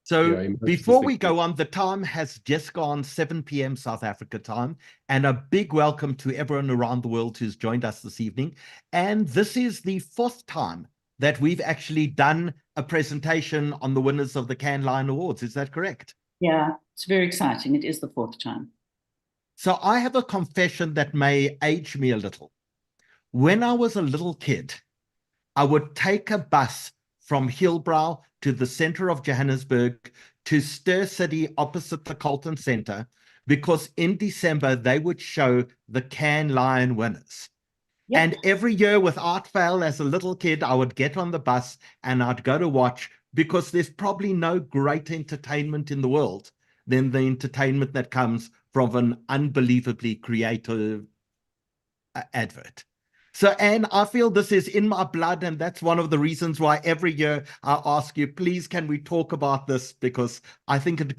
So emotions before are we big. go on, the time has just gone 7 p.m. South Africa time, and a big welcome to everyone around the world who's joined us this evening. And this is the fourth time that we've actually done a presentation on the winners of the Cannes Lion Awards. Is that correct? Yeah, it's very exciting. It is the fourth time. So I have a confession that may age me a little. When I was a little kid, I would take a bus from Hillbrow to the center of Johannesburg to Stir City opposite the Colton Center, because in December they would show the Cannes Lion winners. Yep. And every year without fail, as a little kid, I would get on the bus and I'd go to watch, because there's probably no great entertainment in the world than the entertainment that comes from an unbelievably creative advert. So, Anne, I feel this is in my blood, and that's one of the reasons why every year I ask you, please, can we talk about this? Because I think it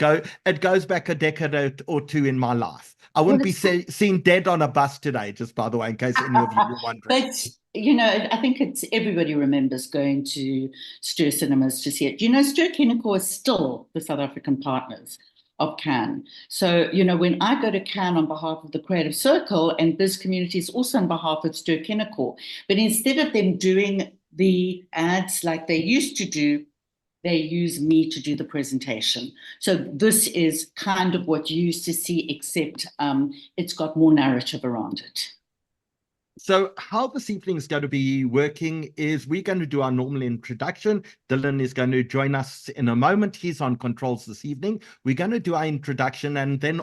goes back a decade or two in my life. I wouldn't be seen dead on a bus today, just by the way, in case any of you were wondering. But, you know, I think it's everybody remembers going to Stir Cinemas to see it. You know, Stir Pinnacle is still the South African partners of Cannes. So, you know, when I go to Cannes on behalf of the Creative Circle and Biz Communities, also on behalf of Stir Pinnacle, but instead of them doing the ads like they used to do, they use me to do the presentation. So this is kind of what you used to see, except it's got more narrative around it. So how this evening is going to be working is we're going to do our normal introduction. Dylan is going to join us in a moment. He's on controls this evening. We're going to do our introduction, and then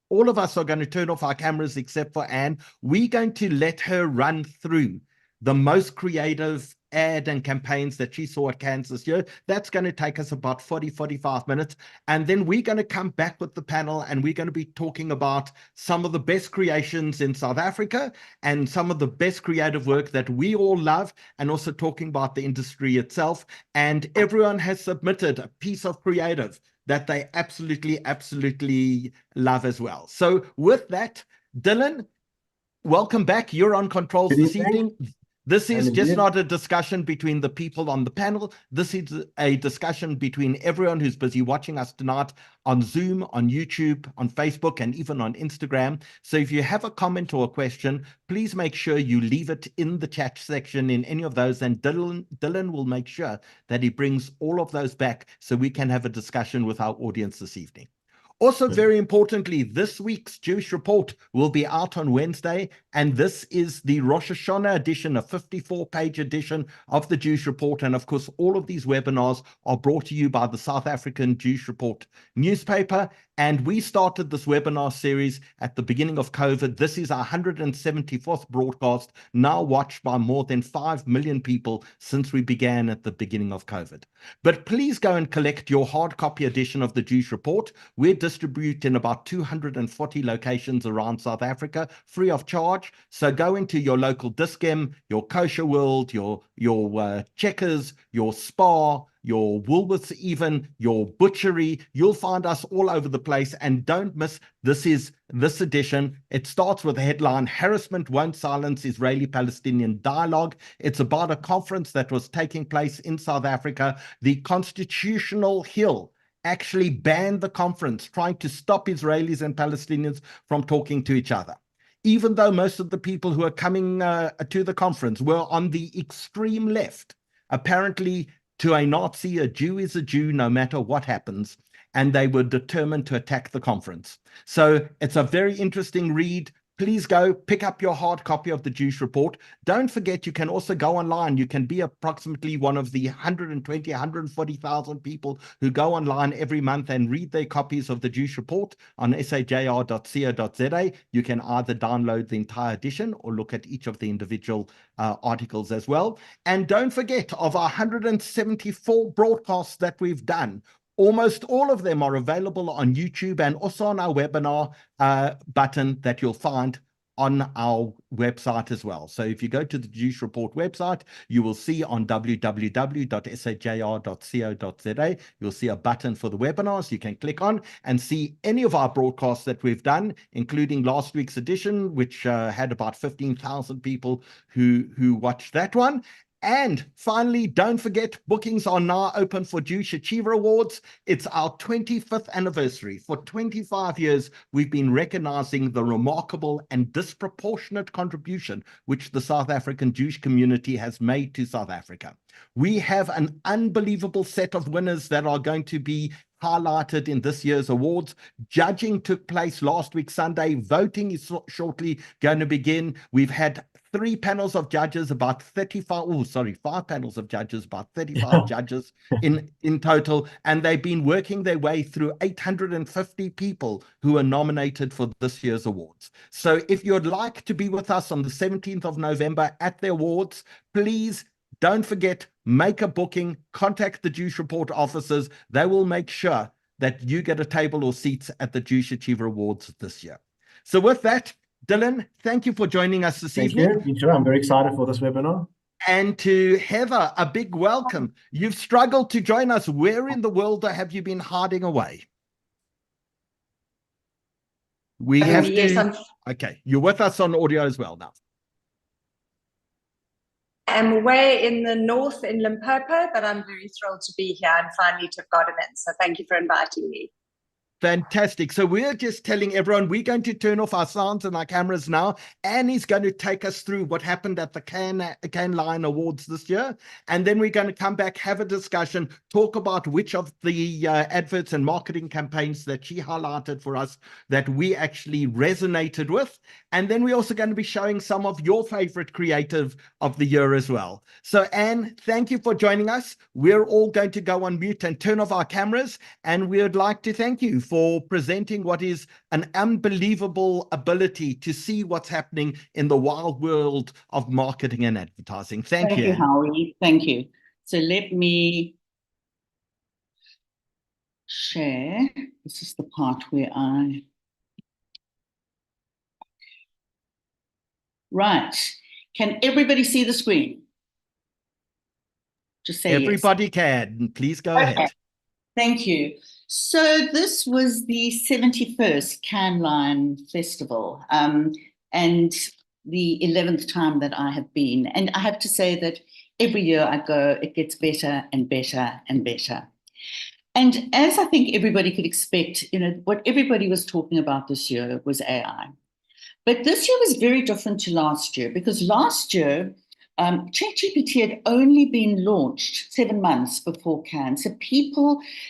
all of us are going to turn off our cameras except for Anne. We're going to let her run through the most creative ad and campaigns that she saw at Cannes this year. That's going to take us about 45 minutes. And then we're going to come back with the panel, and we're going to be talking about some of the best creations in South Africa and some of the best creative work that we all love, and also talking about the industry itself. And everyone has submitted a piece of creative that they absolutely love as well. So with that, Dylan, welcome back. You're on controls this evening. This is just not a discussion between the people on the panel. This is a discussion between everyone who's busy watching us tonight on Zoom, on YouTube, on Facebook, and even on Instagram. So if you have a comment or a question, please make sure you leave it in the chat section in any of those, and Dylan will make sure that he brings all of those back so we can have a discussion with our audience this evening. Also, very importantly, this week's Jewish Report will be out on Wednesday, and this is the Rosh Hashanah edition, a 54-page edition of the Jewish Report. And of course, all of these webinars are brought to you by the South African Jewish Report newspaper. And we started this webinar series at the beginning of COVID. This is our 174th broadcast, now watched by more than 5 million people since we began at the beginning of COVID. But please go and collect your hard copy edition of the Jewish Report. We're distributed in about 240 locations around South Africa, free of charge. So go into your local Dis-Chem, your Kosher World, your Checkers, your Spar, your Woolworths, even your butchery. You'll find us all over the place. And don't miss this edition. It starts with the headline, "Harassment Won't Silence Israeli-Palestinian Dialogue." It's about a conference that was taking place in South Africa. The Constitutional Hill actually banned the conference, trying to stop Israelis and Palestinians from talking to each other. Even though most of the people who are coming to the conference were on the extreme left, apparently to a Nazi, a Jew is a Jew no matter what happens, and they were determined to attack the conference. So it's a very interesting read. Please go pick up your hard copy of the Jewish Report. Don't forget, you can also go online. You can be approximately one of the 120, 140,000 people who go online every month and read their copies of the Jewish Report on sajr.co.za. You can either download the entire edition or look at each of the individual articles as well. And don't forget, of our 174 broadcasts that we've done, almost all of them are available on YouTube and also on our webinar button that you'll find on our website as well. So if you go to the Jewish Report website, you will see on www.sajr.co.za, you'll see a button for the webinars. You can click on and see any of our broadcasts that we've done, including last week's edition, which had about 15,000 people who watched that one. And finally, don't forget, bookings are now open for Jewish Achiever Awards. It's our 25th anniversary. For 25 years, we've been recognizing the remarkable and disproportionate contribution which the South African Jewish community has made to South Africa. We have an unbelievable set of winners that are going to be highlighted in this year's awards. Judging took place last week, Sunday. Voting is shortly going to begin. We've had 5 panels of judges, about 35 judges in total, and they've been working their way through 850 people who are nominated for this year's awards. So if you'd like to be with us on the 17th of November at the awards, please don't forget, make a booking, contact the Jewish Report officers. They will make sure that you get a table or seats at the Jewish Achiever Awards this year. So with that, Dylan, thank you for joining us this evening. Thank you. You too. I'm very excited for this webinar. And to Heather, a big welcome. You've struggled to join us. Where in the world have you been hiding away? We have to... Okay, you're with us on audio as well now. I'm away in the north in Limpopo, but I'm very thrilled to be here and finally to have gotten in. So thank you for inviting me. Fantastic. So we're just telling everyone we're going to turn off our sounds and our cameras now. Anne is going to take us through what happened at the Cannes Lion Awards this year. And then we're going to come back, have a discussion, talk about which of the adverts and marketing campaigns that she highlighted for us that we actually resonated with. And then we're also going to be showing some of your favorite creative of the year as well. So Anne, thank you for joining us. We're all going to go on mute and turn off our cameras. And we would like to thank you for presenting what is an unbelievable ability to see what's happening in the wild world of marketing and advertising. Thank you. Thank you, Howie. Thank you. So let me share. This is the part where Right. Can everybody see the screen? Just say everybody yes. Can. Please go ahead. Thank you. So this was the 71st Cannes Lion Festival and the 11th time that I have been. And I have to say that every year I go, it gets better and better and better. And as I think everybody could expect, you know, what everybody was talking about this year was AI. But this year was very different to last year, because last year, ChatGPT had only been launched 7 months before Cannes. So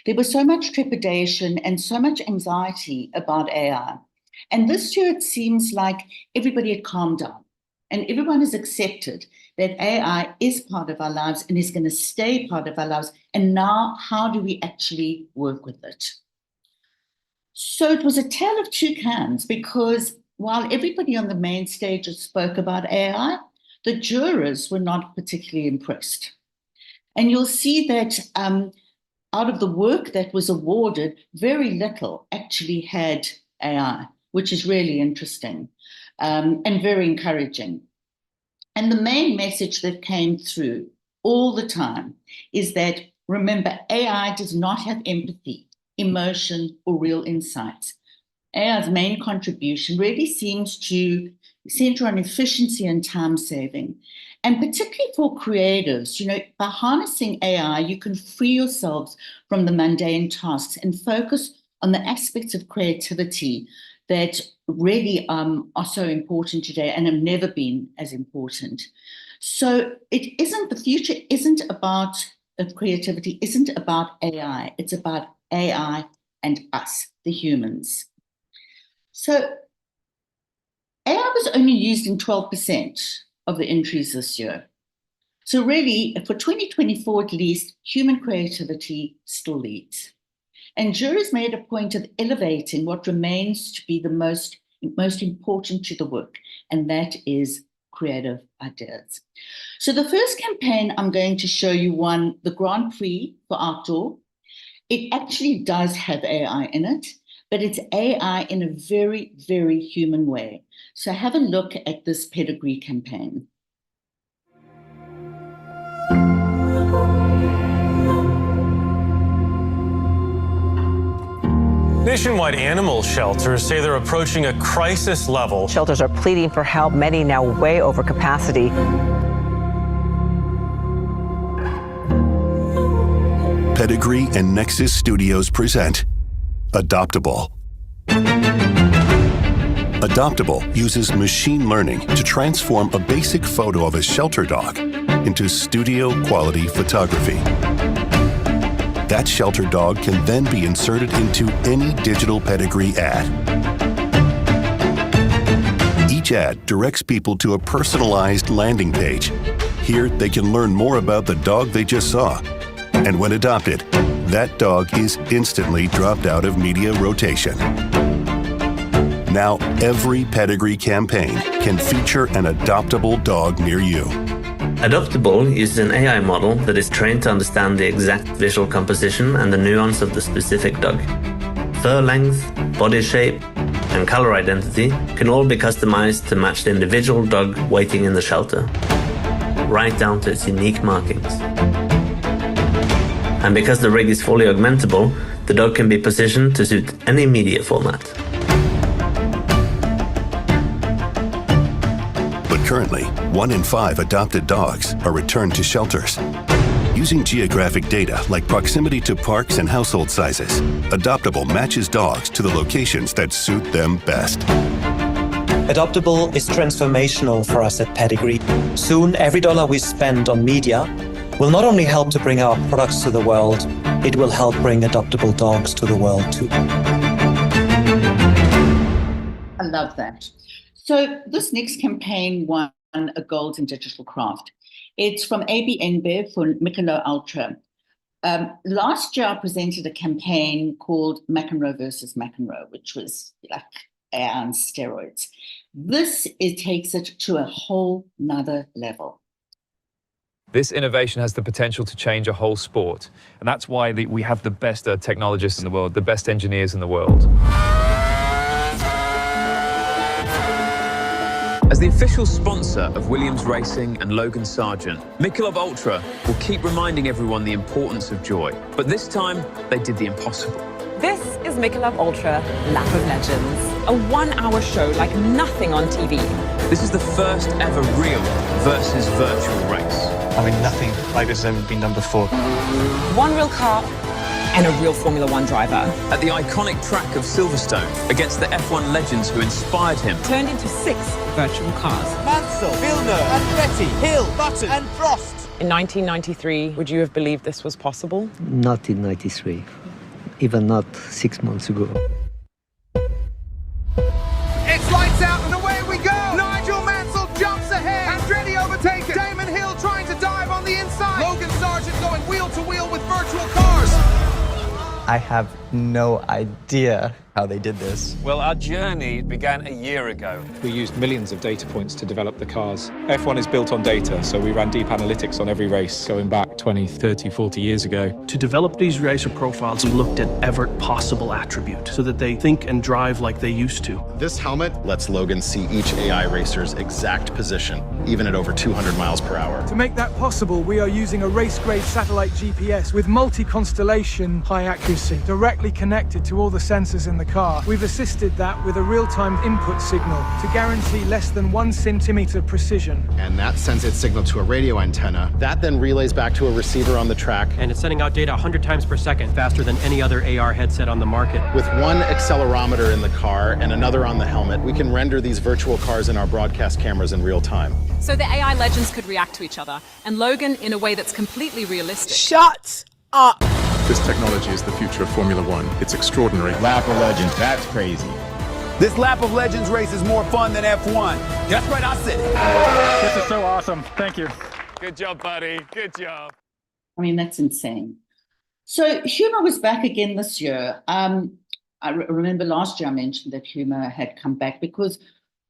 there was so much trepidation and so much anxiety about AI. And this year, it seems like everybody had calmed down and everyone has accepted that AI is part of our lives and is going to stay part of our lives. And now, how do we actually work with it? So it was a tale of two Cannes, because while everybody on the main stage spoke about AI, the jurors were not particularly impressed. And you'll see that out of the work that was awarded, very little actually had AI, which is really interesting and very encouraging. And the main message that came through all the time is that, remember, AI does not have empathy, emotion, or real insights. AI's main contribution really seems to center on efficiency and time saving. And particularly for creatives, you know, by harnessing AI, you can free yourselves from the mundane tasks and focus on the aspects of creativity that really are so important today and have never been as important. So the future isn't about creativity, isn't about AI, it's about AI and us, the humans. So AI was only used in 12% of the entries this year. So really, for 2024 at least, human creativity still leads. And jurors made a point of elevating what remains to be the most important to the work, and that is creative ideas. So the first campaign I'm going to show you won the Grand Prix for outdoor. It actually does have AI in it, but it's AI in a very, very human way. So have a look at this pedigree campaign. Nationwide animal shelters say they're approaching a crisis level. Shelters are pleading for help, many now way over capacity. Pedigree and Nexus Studios present Adoptable. Adoptable uses machine learning to transform a basic photo of a shelter dog into studio-quality photography. That shelter dog can then be inserted into any digital pedigree ad. Each ad directs people to a personalized landing page. Here, they can learn more about the dog they just saw. And when adopted, that dog is instantly dropped out of media rotation. Now, every pedigree campaign can feature an adoptable dog near you. Adoptable uses an AI model that is trained to understand the exact visual composition and the nuance of the specific dog. Fur length, body shape, and color identity can all be customized to match the individual dog waiting in the shelter, right down to its unique markings. And because the rig is fully augmentable, the dog can be positioned to suit any media format. But currently, 1 in 5 adopted dogs are returned to shelters. Using geographic data like proximity to parks and household sizes, Adoptable matches dogs to the locations that suit them best. Adoptable is transformational for us at Pedigree. Soon, every dollar we spend on media will not only help to bring our products to the world, it will help bring adoptable dogs to the world too. I love that. So this next campaign won a gold in digital craft. It's from AB InBev for Michelob Ultra. Last year, I presented a campaign called McEnroe versus McEnroe, which was like air on steroids. It takes it to a whole nother level. This innovation has the potential to change a whole sport. And that's why we have the best technologists in the world, the best engineers in the world. As the official sponsor of Williams Racing and Logan Sargent, Michelob Ultra will keep reminding everyone the importance of joy. But this time, they did the impossible. This is Michelob Ultra Lap of Legends, a 1-hour show like nothing on TV. This is the first ever real versus virtual race. I mean, nothing like this has ever been done before. One real car and a real Formula One driver. At the iconic track of Silverstone, against the F1 legends who inspired him. Turned into 6 virtual cars. Mansell, Villeneuve, Andretti, Hill, Button and Frost. In 1993, would you have believed this was possible? Not in 93, even not 6 months ago. It's lights out and away we go! Nigel Mansell jumps ahead! Andretti overtaken! Damon Hill trying to dive on the inside! Logan Sargent going wheel to wheel with virtual cars! I have no idea how they did this. Well, our journey began a year ago. We used millions of data points to develop the cars. F1 is built on data, so we ran deep analytics on every race going back 20, 30, 40 years ago. To develop these racer profiles, we looked at every possible attribute so that they think and drive like they used to. This helmet lets Logan see each AI racer's exact position, even at over 200 miles per hour. To make that possible, we are using a race-grade satellite GPS with multi-constellation high accuracy, directly connected to all the sensors in the car. We've assisted that with a real-time input signal to guarantee less than 1 centimeter precision. And that sends its signal to a radio antenna. That then relays back to a receiver on the track. And it's sending out data 100 times per second, faster than any other AR headset on the market. With one accelerometer in the car and another on the helmet, we can render these virtual cars in our broadcast cameras in real time. So the AI legends could react to each other, and Logan in a way that's completely realistic. Shut up! This technology is the future of Formula One. It's extraordinary. Lap of Legends, that's crazy. This Lap of Legends race is more fun than F1. That's right, I said it. This is so awesome. Thank you. Good job, buddy. Good job. I mean, that's insane. So humor was back again this year. I remember last year I mentioned that humor had come back because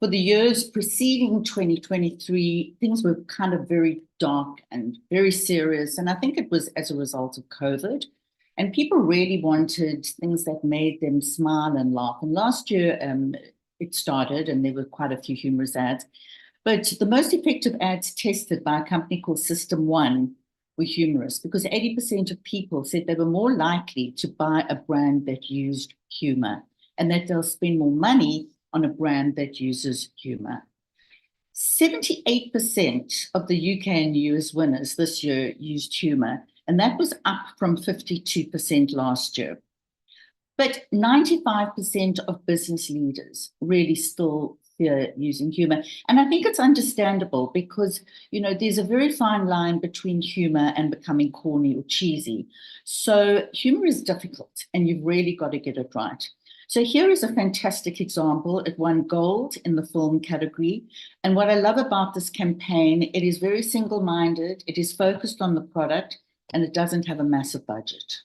for the years preceding 2023, things were kind of very dark and very serious. And I think it was as a result of COVID. And people really wanted things that made them smile and laugh. And last year it started and there were quite a few humorous ads. But the most effective ads tested by a company called System 1 were humorous because 80% of people said they were more likely to buy a brand that used humor and that they'll spend more money on a brand that uses humor. 78% of the UK and US winners this year used humor. and that was up from 52% last year. But 95% of business leaders really still fear using humor. And I think it's understandable because, you know, there's a very fine line between humor and becoming corny or cheesy. So humor is difficult and you've really got to get it right. So here is a fantastic example. It won gold in the film category. And what I love about this campaign, it is very single-minded, it is focused on the product, and it doesn't have a massive budget.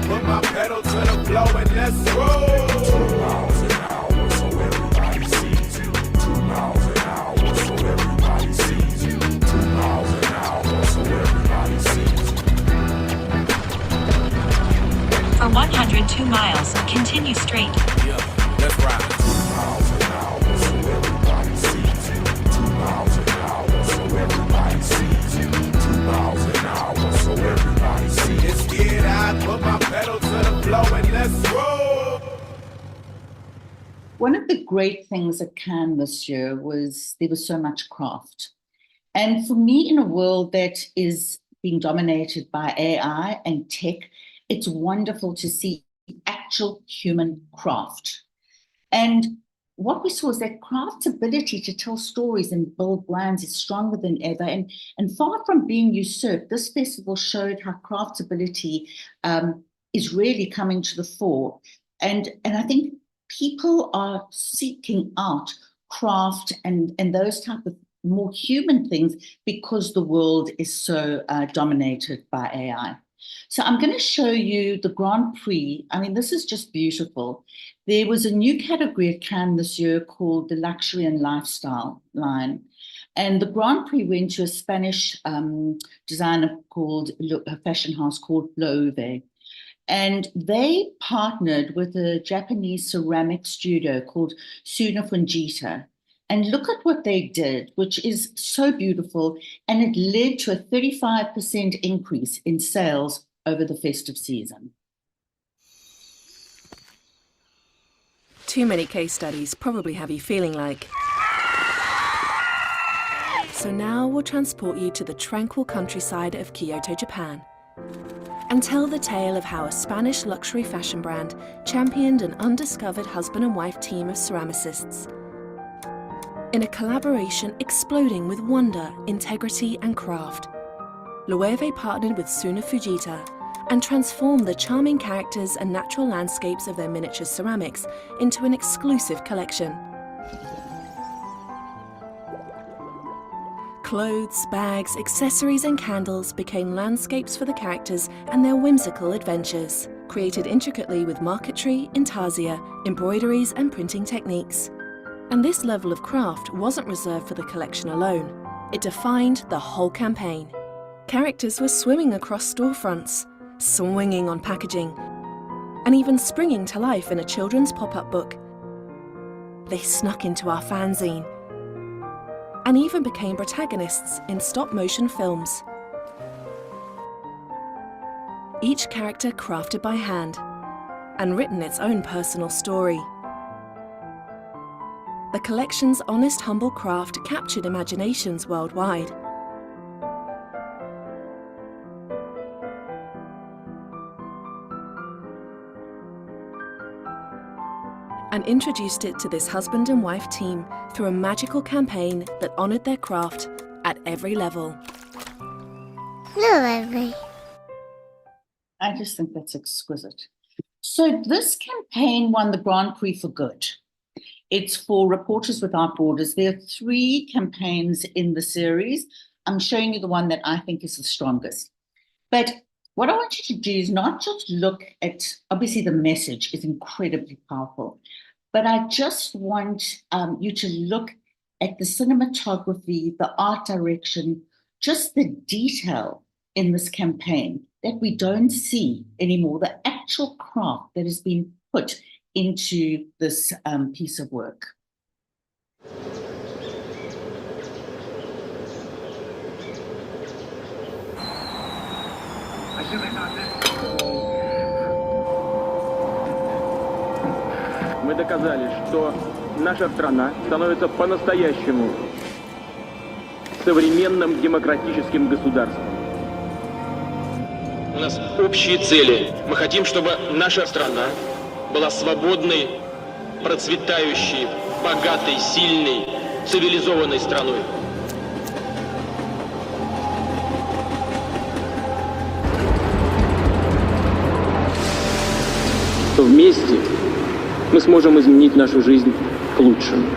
Put my pedal to the floor and let's roll. 2 miles an hour, so everybody sees you. 2 miles an hour, so everybody sees you. 2 miles an hour, so everybody sees you. For 102 miles, continue straight. Yeah, let's ride. 2 miles an hour, so everybody sees you. 2 miles an hour, so everybody sees you. 2 miles an hour, so everybody sees you. Let's get out, put my pedal to the floor and let's roll. One of the great things at Cannes this year was there was so much craft. And for me, in a world that is being dominated by AI and tech, it's wonderful to see actual human craft. And what we saw is that craft's ability to tell stories and build brands is stronger than ever. And far from being usurped, this festival showed how craft's ability is really coming to the fore. And I think people are seeking out craft and those type of more human things because the world is so dominated by AI. So I'm going to show you the Grand Prix. I mean, this is just beautiful. There was a new category at Cannes this year called the Luxury and Lifestyle line. And the Grand Prix went to a Spanish designer called, a fashion house called Blurb. And they partnered with a Japanese ceramic studio called Suna Fujita. And look at what they did, which is so beautiful. And it led to a 35% increase in sales over the festive season. Too many case studies probably have you feeling like. So now we'll transport you to the tranquil countryside of Kyoto, Japan, and tell the tale of how a Spanish luxury fashion brand championed an undiscovered husband and wife team of ceramicists in a collaboration exploding with wonder, integrity and craft. Loewe partnered with Suna Fujita and transformed the charming characters and natural landscapes of their miniature ceramics into an exclusive collection. Clothes, bags, accessories and candles became landscapes for the characters and their whimsical adventures, created intricately with marquetry, intarsia, embroideries and printing techniques. And this level of craft wasn't reserved for the collection alone. It defined the whole campaign. Characters were swimming across storefronts, swinging on packaging, and even springing to life in a children's pop-up book. They snuck into our fanzine and even became protagonists in stop-motion films. Each character crafted by hand and written its own personal story. The collection's honest, humble craft captured imaginations worldwide. And introduced it to this husband and wife team through a magical campaign that honored their craft at every level. I just think that's exquisite. So this campaign won the Grand Prix for good. It's for Reporters Without Borders. There are 3 campaigns in the series. I'm showing you the one that I think is the strongest. But what I want you to do is not just look at, obviously the message is incredibly powerful, but I just want you to look at the cinematography, the art direction, just the detail in this campaign that we don't see anymore, the actual craft that has been put into this piece of work. Мы доказали, что наша страна становится по-настоящему современным демократическим государством. У нас общие цели. Мы хотим, чтобы наша страна была свободной, процветающей, богатой, сильной, цивилизованной страной. Вместе мы сможем изменить нашу жизнь к лучшему.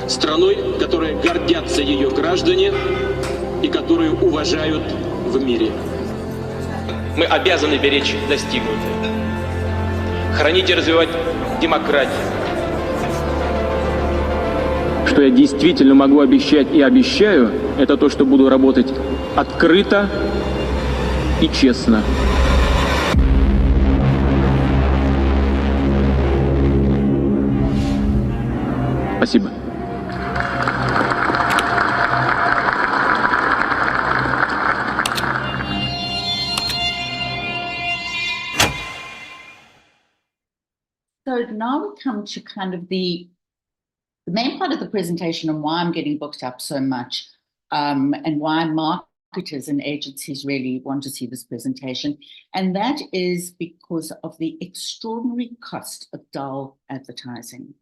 Страной, которой гордятся ее граждане и которую уважают в мире. Мы обязаны беречь достигнутое, хранить и развивать демократию. Что я действительно могу обещать и обещаю, это то, что буду работать открыто и честно. Спасибо. So now we come to kind of the main part of the presentation and why I'm getting booked up so much, and why marketers and agencies really want to see this presentation. And that is because of the extraordinary cost of dull advertising.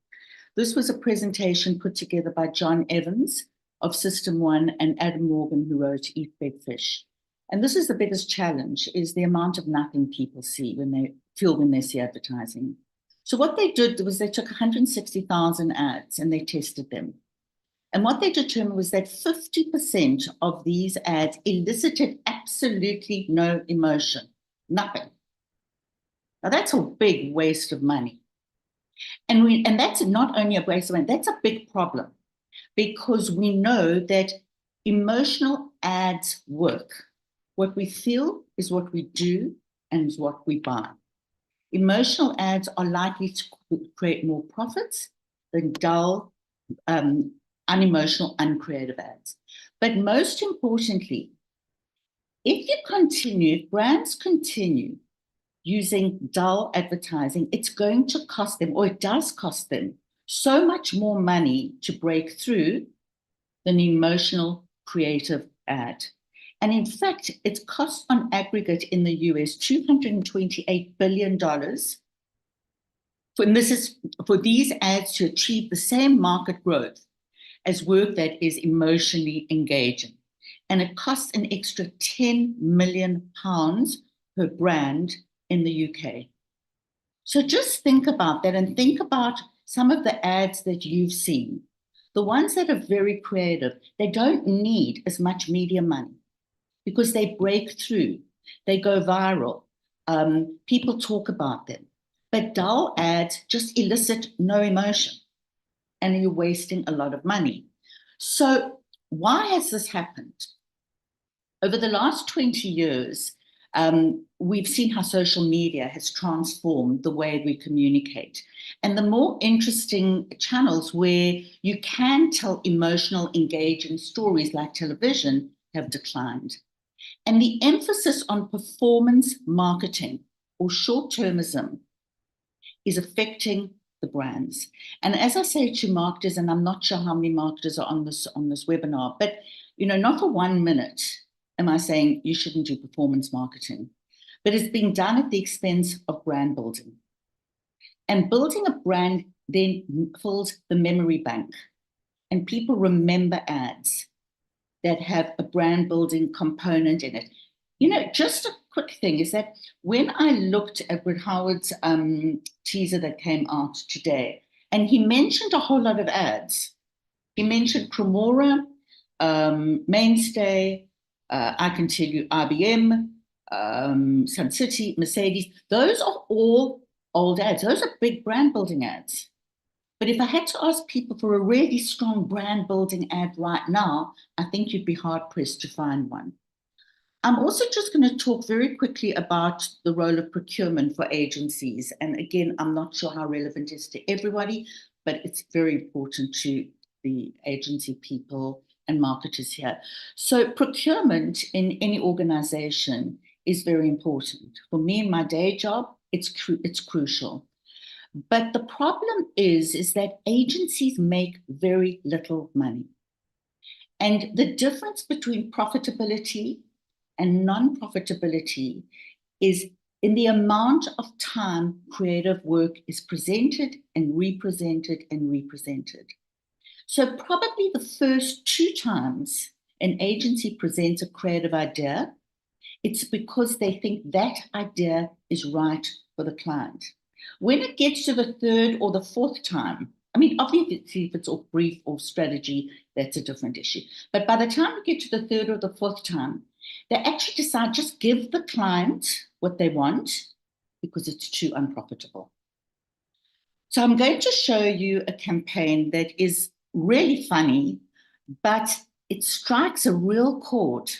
This was a presentation put together by John Evans of System 1 and Adam Morgan, who wrote Eat Big Fish. And this is the biggest challenge, is the amount of nothing people see when they feel when they see advertising. So what they did was they took 160,000 ads and they tested them. And what they determined was that 50% of these ads elicited absolutely no emotion, nothing. Now that's a big waste of money. And that's not only a waste of money, that's a big problem, because we know that emotional ads work. What we feel is what we do and is what we buy. Emotional ads are likely to create more profits than dull, unemotional, uncreative ads. But most importantly, if brands continue using dull advertising, it's going to cost them, or it does cost them, so much more money to break through than an emotional, creative ad. And in fact, it costs on aggregate in the US $228 billion. And this is for these ads to achieve the same market growth as work that is emotionally engaging. And it costs an extra £10 million per brand in the UK. So just think about that, and think about some of the ads that you've seen. The ones that are very creative, they don't need as much media money, because they break through, they go viral, people talk about them. But dull ads just elicit no emotion, and you're wasting a lot of money. So why has this happened? Over the last 20 years, we've seen how social media has transformed the way we communicate. And the more interesting channels where you can tell emotional, engaging stories like television have declined. And the emphasis on performance marketing or short-termism is affecting the brands. And as I say to marketers, and I'm not sure how many marketers are on this webinar, but not for 1 minute am I saying you shouldn't do performance marketing, but it's being done at the expense of brand building. And building a brand then fills the memory bank, and people remember ads that have a brand building component in it. Just a quick thing is that when I looked at Britt Howard's teaser that came out today, and he mentioned a whole lot of ads. He mentioned Cremora, Mainstay, I can tell you IBM, Sun City, Mercedes. Those are all old ads. Those are big brand building ads. But if I had to ask people for a really strong brand building ad right now, I think you'd be hard pressed to find one. I'm also just going to talk very quickly about the role of procurement for agencies. And again, I'm not sure how relevant it is to everybody, but it's very important to the agency people and marketers here. So procurement in any organization is very important. For me in my day job, it's crucial. But the problem is that agencies make very little money. And the difference between profitability and non-profitability is in the amount of time creative work is presented and represented and represented. So probably the first 2 times an agency presents a creative idea, it's because they think that idea is right for the client. When it gets to the 3rd or the 4th time, I mean, obviously if it's all brief or strategy, that's a different issue. But by the time we get to the 3rd or the 4th time, they actually decide just give the client what they want because it's too unprofitable. So I'm going to show you a campaign that is really funny, but it strikes a real chord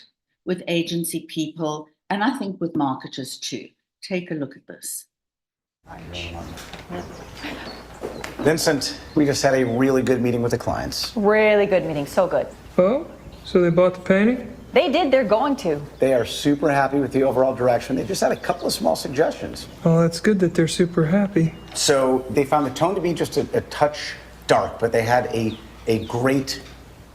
with agency people and I think with marketers too. Take a look at this. Vincent, we just had a really good meeting with the clients. Really good meeting, so good. Oh, so they bought the painting? They did, they're going to. They are super happy with the overall direction. They just had a couple of small suggestions. Well, that's good that they're super happy. So they found the tone to be just a touch dark, but they had a great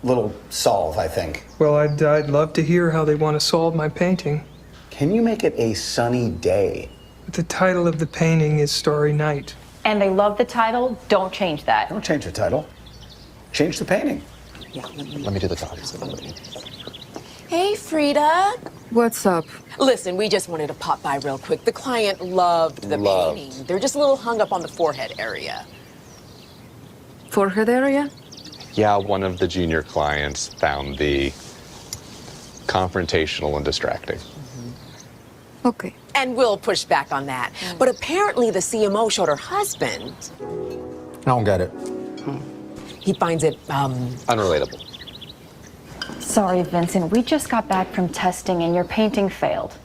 little solve, I think. Well, I'd love to hear how they want to solve my painting. Can you make it a sunny day? But the title of the painting is Starry Night. And they love the title, don't change that. Don't change the title. Change the painting. Yeah, let me do the top. Hey, Frida. What's up? Listen, we just wanted to pop by real quick. The client loved the painting. They're just a little hung up on the forehead area. Forehead area? Yeah, one of the junior clients found the confrontational and distracting. Okay. And we'll push back on that. But apparently the CMO showed her husband. I don't get it. He finds it, Unrelatable. Sorry, Vincent, we just got back from testing and your painting failed.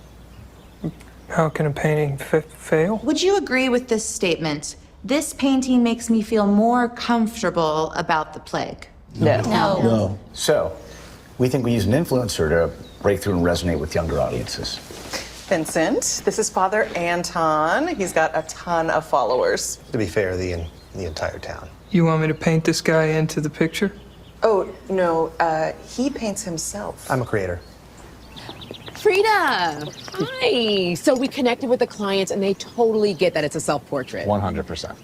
How can a painting fail? Would you agree with this statement? This painting makes me feel more comfortable about the plague. No. So, we think we use an influencer to break through and resonate with younger audiences. Vincent, this is Father Anton. He's got a ton of followers. To be fair, the entire town. You want me to paint this guy into the picture? Oh, no, he paints himself. I'm a creator. Frida, hi. So we connected with the clients and they totally get that it's a self-portrait. 100%.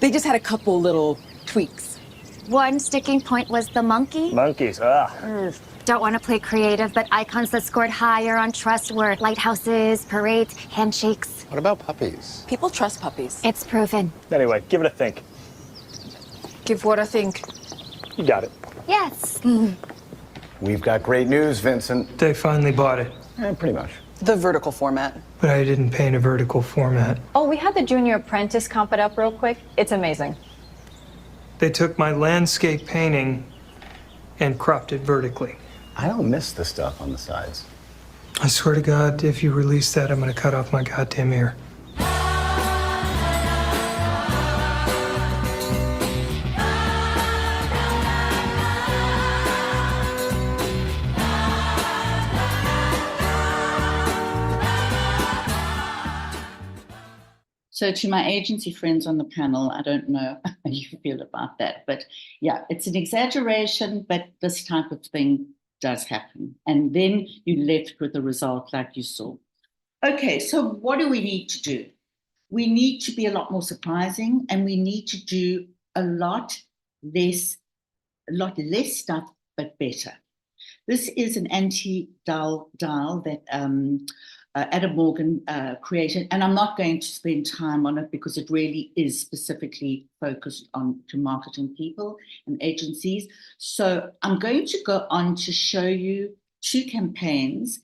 They just had a couple little tweaks. One sticking point was the monkey. Monkeys, Don't want to play creative, but icons that scored higher on trust were lighthouses, parades, handshakes. What about puppies? People trust puppies. It's proven. Anyway, give it a think. Give what I think. You got it. Yes. We've got great news, Vincent. They finally bought it. Pretty much. The vertical format. But I didn't paint a vertical format. Oh, we had the junior apprentice comp it up real quick. It's amazing. They took my landscape painting and cropped it vertically. I don't miss the stuff on the sides. I swear to God, if you release that, I'm gonna cut off my goddamn ear. So to my agency friends on the panel, I don't know how you feel about that, but yeah, it's an exaggeration, but this type of thing does happen. And then you're left with a result like you saw. Okay, so what do we need to do? We need to be a lot more surprising and we need to do a lot less stuff, but better. This is an anti-dial that Adam Morgan created, and I'm not going to spend time on it because it really is specifically focused on to marketing people and agencies. So I'm going to go on to show you 2 campaigns.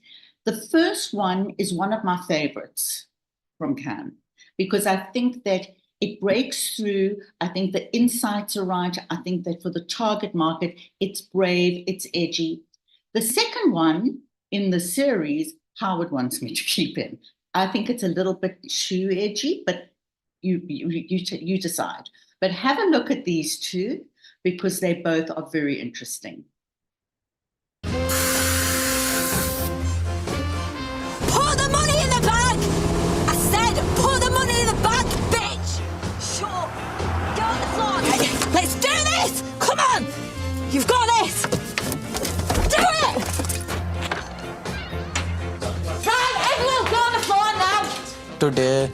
The first one is one of my favorites from Cannes because I think that it breaks through. I think the insights are right. I think that for the target market, it's brave, it's edgy. The second one in the series Howard wants me to keep in. I think it's a little bit too edgy, but you decide. But have a look at these two because they both are very interesting. Put the money in the bag! I said put the money in the bag, bitch! Sure. Go on the floor. Let's do this! Come on! You've got this! Do it! Right, everyone go on the floor now! Today,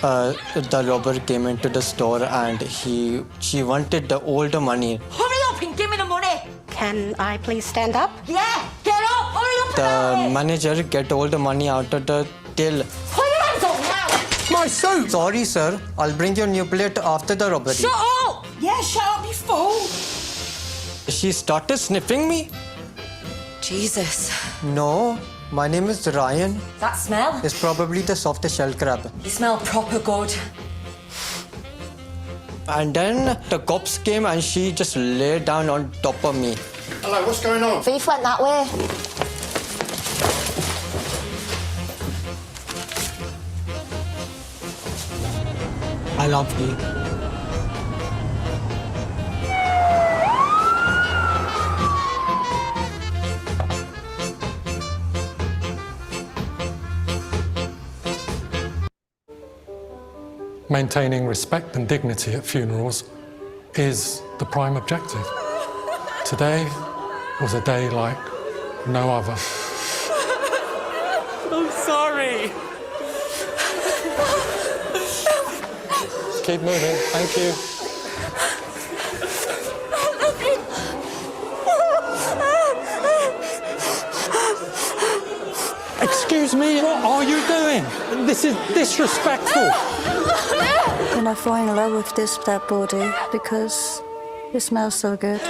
the robber came into the store and she wanted the old money. Hurry up and give me the money! Can I please stand up? Yeah, get up! Hurry up! The manager get all the money out of the till. Put your hands up now! My suit! Sorry, sir. I'll bring you a new plate after the robbery. Shut up! Yeah, shut up, you fool! She started sniffing me. Jesus. No, my name is Ryan. That smell? It's probably the soft shell crab. You smell proper good. And then the cops came and she just lay down on top of me. Hello, what's going on? Thief went that way. I love you. Maintaining respect and dignity at funerals is the prime objective. Today was a day like no other. I'm sorry. Keep moving, thank you. Excuse me, what are you doing? This is disrespectful. Can I fall in love with this dead body because it smells so good?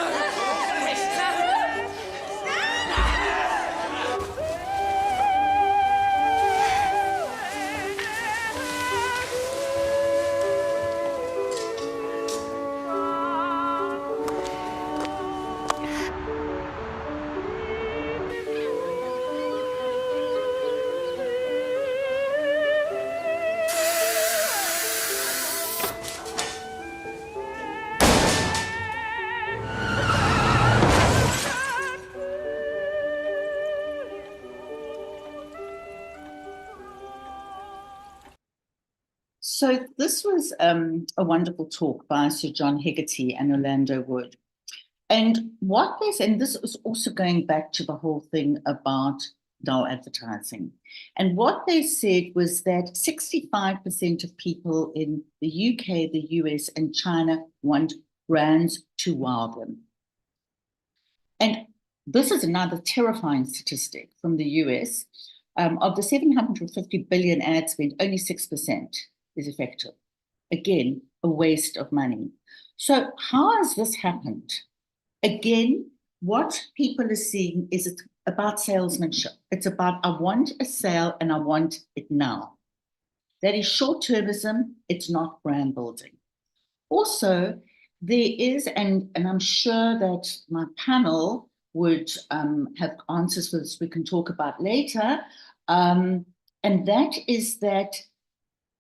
So this was a wonderful talk by Sir John Hegarty and Orlando Wood. And what they said, and this was also going back to the whole thing about dull advertising. And what they said was that 65% of people in the UK, the US, and China want brands to wow them. And this is another terrifying statistic from the US. Of the 750 billion ad spend, only 6% is effective. Again, a waste of money. So how has this happened? Again, what people are seeing is it's about salesmanship. It's about, I want a sale and I want it now. That is short-termism, it's not brand building. Also, there is, and I'm sure that my panel would have answers for this we can talk about later, and that is that,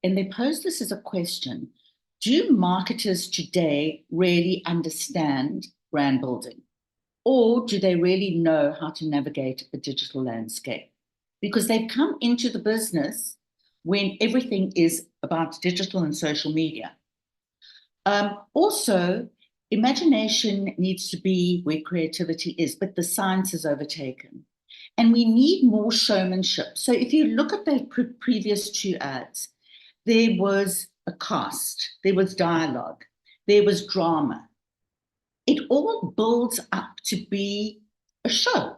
and they pose this as a question, do marketers today really understand brand building? Or do they really know how to navigate a digital landscape? Because they've come into the business when everything is about digital and social media. Also, imagination needs to be where creativity is, but the science is overtaken. And we need more showmanship. So if you look at the previous two ads, there was a cast, there was dialogue, there was drama. It all builds up to be a show.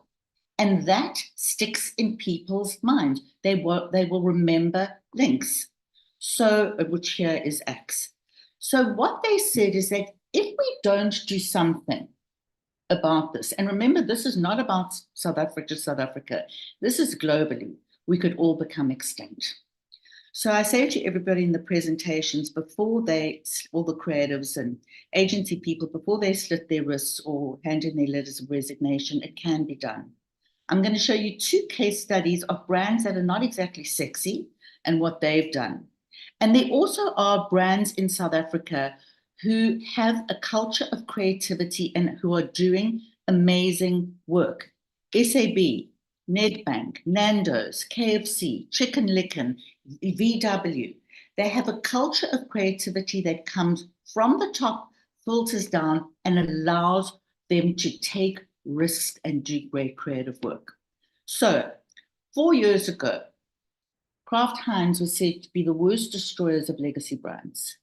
And that sticks in people's mind. They will remember links. So, which here is X. So what they said is that if we don't do something about this, and remember, this is not about South Africa, this is globally, we could all become extinct. So I say to everybody in the presentations, before they, all the creatives and agency people, before they slit their wrists or hand in their letters of resignation, it can be done. I'm going to show you 2 case studies of brands that are not exactly sexy and what they've done. And there also are brands in South Africa who have a culture of creativity and who are doing amazing work. SAB, Nedbank, Nando's, KFC, Chicken Licken, VW. They have a culture of creativity that comes from the top, filters down, and allows them to take risks and do great creative work. So 4 years ago, Kraft Heinz was said to be the worst destroyers of legacy brands.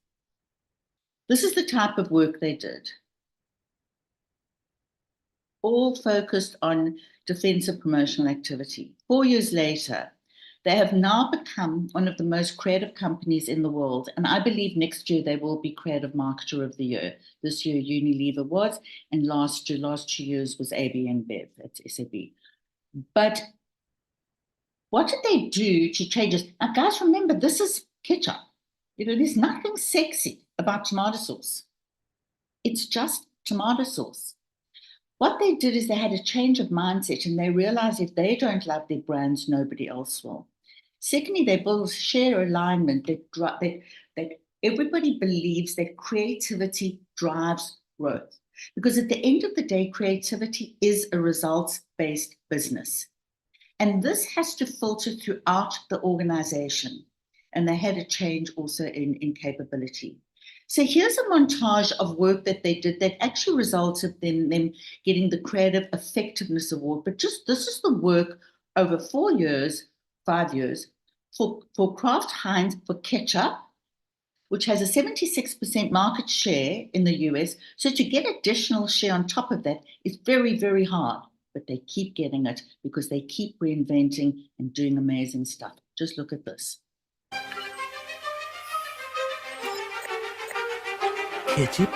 This is the type of work they did. All focused on defensive promotional activity. 4 years later, they have now become one of the most creative companies in the world. And I believe next year they will be Creative Marketer of the Year. This year Unilever was, and last 2 years was AB InBev at SAB. But what did they do to change this? Now, guys, remember, this is ketchup. There's nothing sexy about tomato sauce. It's just tomato sauce. What they did is they had a change of mindset and they realized if they don't love their brands, nobody else will. Secondly, they build share alignment that everybody believes that creativity drives growth. Because at the end of the day, creativity is a results-based business. And this has to filter throughout the organization. And they had a change also in capability. So here's a montage of work that they did that actually resulted in them getting the Creative Effectiveness Award. But this is the work over 4 years, 5 years, for Kraft Heinz for ketchup, which has a 76% market share in the US. So to get additional share on top of that is very, very hard. But they keep getting it because they keep reinventing and doing amazing stuff. Just look at this. Ketchup?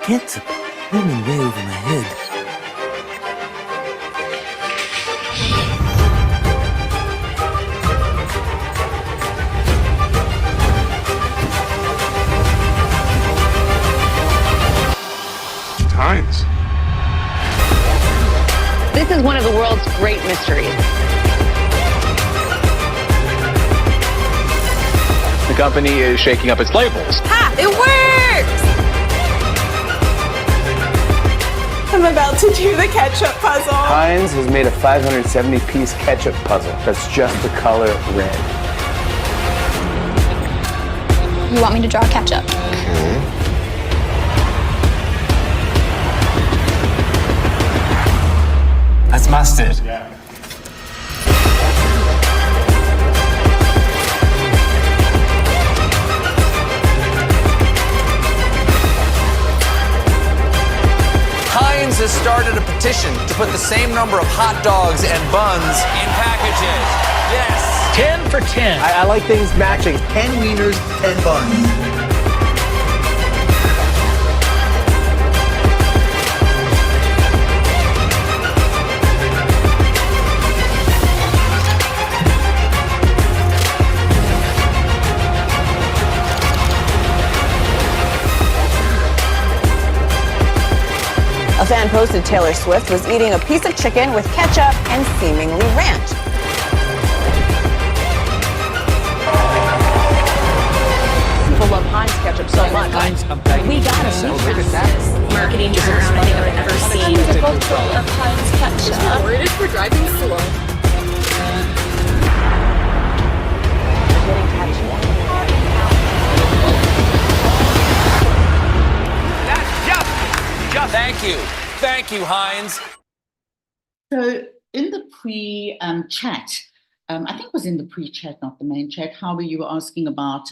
Ketchup? That went way over my head. Heinz. This is one of the world's great mysteries. The company is shaking up its labels. Ha! It works! I'm about to do the ketchup puzzle. Heinz has made a 570-piece ketchup puzzle that's just the color red. You want me to draw ketchup? Okay. That's mustard. Heinz has started a petition to put the same number of hot dogs and buns in packages. Yes. 10 for 10. I like things matching. 10 wieners, 10 buns. A fan posted Taylor Swift was eating a piece of chicken with ketchup and seemingly ranch. People love Heinz ketchup so much. We gotta celebrate that. Marketing turnaround I think I've ever seen. The bottle of Heinz ketchup. British for driving slow. Thank you, Heinz. So in the pre-chat, I think it was in the pre-chat, not the main chat, Howie, you were asking about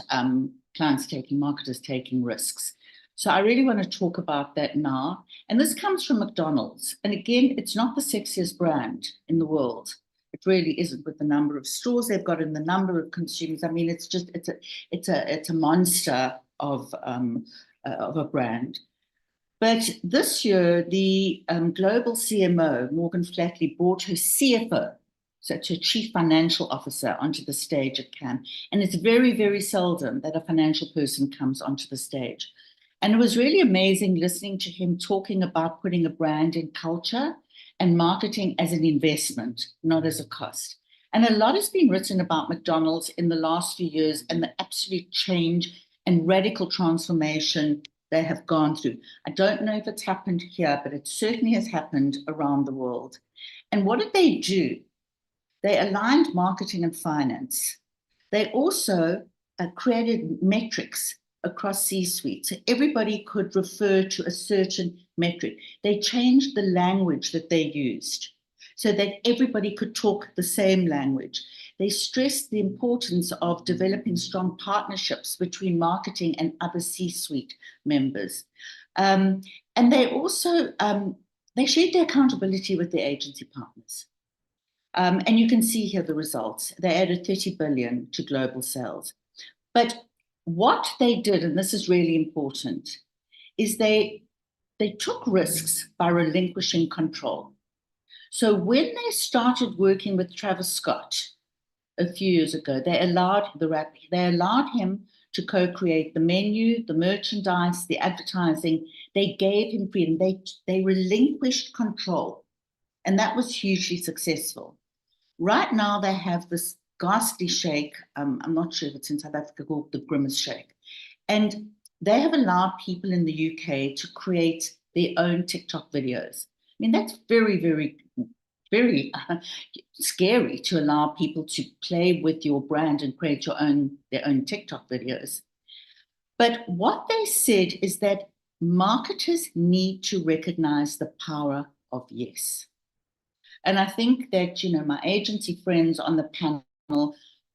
marketers taking risks. So I really want to talk about that now. And this comes from McDonald's. And again, it's not the sexiest brand in the world. It really isn't, with the number of stores they've got and the number of consumers. I mean, it's a monster of a brand. But this year, the global CMO, Morgan Flatley, brought her CFO, so her Chief Financial Officer, onto the stage at Cannes. And it's very, very seldom that a financial person comes onto the stage. And it was really amazing listening to him talking about putting a brand in culture and marketing as an investment, not as a cost. And a lot has been written about McDonald's in the last few years and the absolute change and radical transformation they have gone through. I don't know if it's happened here, but it certainly has happened around the world. And what did they do? They aligned marketing and finance. They also created metrics across C-suite, so everybody could refer to a certain metric. They changed the language that they used so that everybody could talk the same language. They stressed the importance of developing strong partnerships between marketing and other C-suite members. And they also, they shared their accountability with their agency partners. And you can see here the results. They added 30 billion to global sales. But what they did, and this is really important, is they took risks by relinquishing control. So when they started working with Travis Scott a few years ago, they allowed him to co-create the menu, the merchandise, the advertising. They gave him freedom. They relinquished control, and that was hugely successful. Right now, they have this ghastly shake. I'm not sure if it's in South Africa, called the Grimace Shake. And they have allowed people in the UK to create their own TikTok videos. I mean, that's very, very, very scary to allow people to play with your brand and create their own TikTok videos. But what they said is that marketers need to recognize the power of yes. And I think that, my agency friends on the panel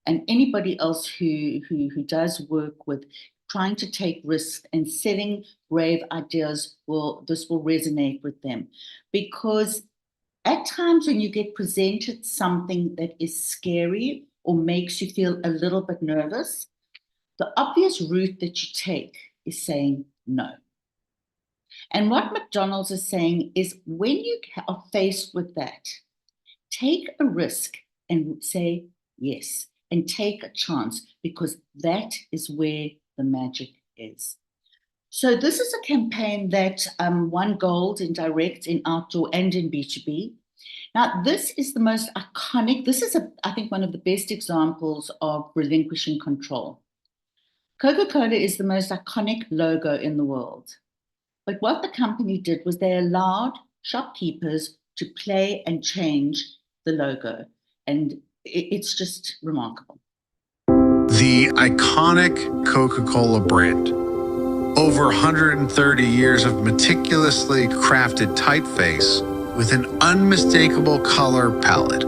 and anybody else who does work with trying to take risks and setting brave ideas, this will resonate with them. Because at times when you get presented something that is scary or makes you feel a little bit nervous, the obvious route that you take is saying no. And what McDonald's is saying is when you are faced with that, take a risk and say yes, and take a chance, because that is where the magic is. So this is a campaign that won gold in direct, in outdoor, and in B2B. Now, this is the most iconic, this is, I think, one of the best examples of relinquishing control. Coca-Cola is the most iconic logo in the world. But what the company did was they allowed shopkeepers to play and change the logo. And it's just remarkable. The iconic Coca-Cola brand. Over 130 years of meticulously crafted typeface with an unmistakable color palette,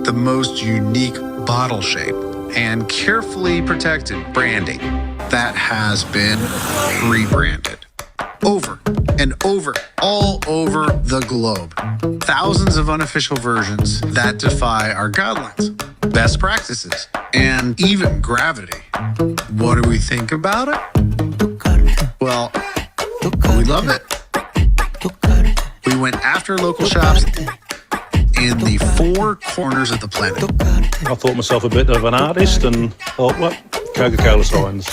the most unique bottle shape, and carefully protected branding that has been rebranded. Over and over, all over the globe. Thousands of unofficial versions that defy our guidelines, best practices, and even gravity. What do we think about it? Well, we love it. We went after local shops in the four corners of the planet. I thought myself a bit of an artist and thought, what? Coca-Cola signs.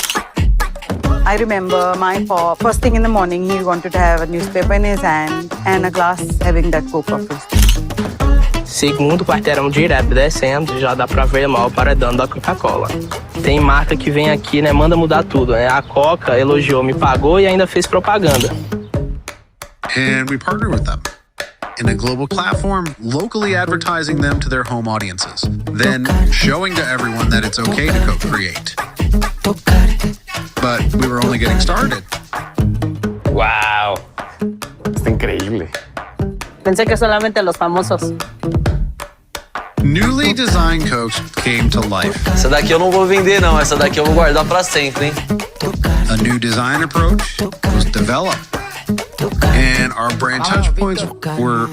I remember my first thing in the morning, he wanted to have a newspaper in his hand and a glass having that Coke coffee. Segundo quarteirão direto descendo, já dá pra ver mal o paredão da Coca-Cola. Tem marca que vem aqui, né, manda mudar tudo, né? A Coca elogiou, me pagou e ainda fez propaganda. And we partner with them in a global platform, locally advertising them to their home audiences, then showing to everyone that it's okay to co-create. But we were only getting started. Wow. Está increíble. Pensé que solamente los famosos. Newly designed Cokes came to life. Essa daqui eu não vou vender não, essa daqui eu vou guardar para sempre, hein? A new design approach was developed, and our brand touchpoints were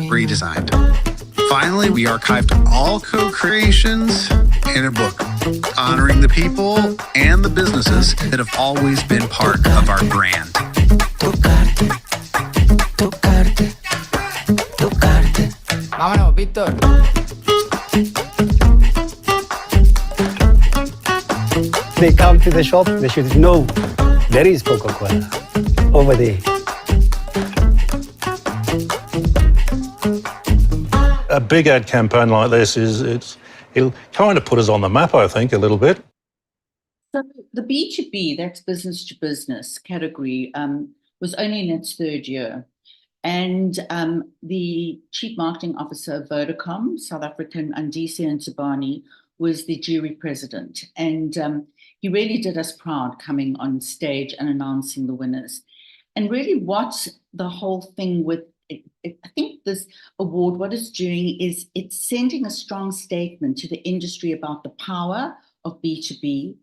redesigned. Finally, we archived all co-creations in a book, honoring the people and the businesses that have always been part of our brand. Vámonos, Víctor. They come to the shop, they should know there is Coca-Cola over there. A big ad campaign like this it'll kind of put us on the map, I think, a little bit. So the B2B, that's business to business category, was only in its third year. And the Chief Marketing Officer of Vodacom, South African, Andisi Nsibani, was the jury president. And he really did us proud coming on stage and announcing the winners. And really what the whole thing with, I think this award, what it's doing is it's sending a strong statement to the industry about the power of B2B,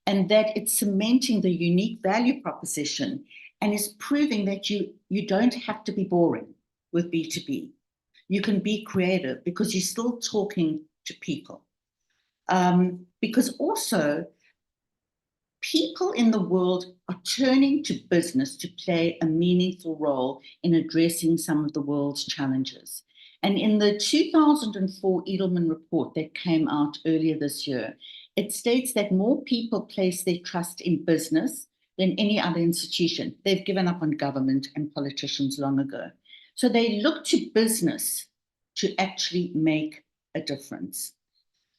and that it's cementing the unique value proposition and is proving that you don't have to be boring with B2B. You can be creative because you're still talking to people. Because also, people in the world are turning to business to play a meaningful role in addressing some of the world's challenges. And in the 2004 Edelman report that came out earlier this year, it states that more people place their trust in business than any other institution. They've given up on government and politicians long ago. So they look to business to actually make a difference.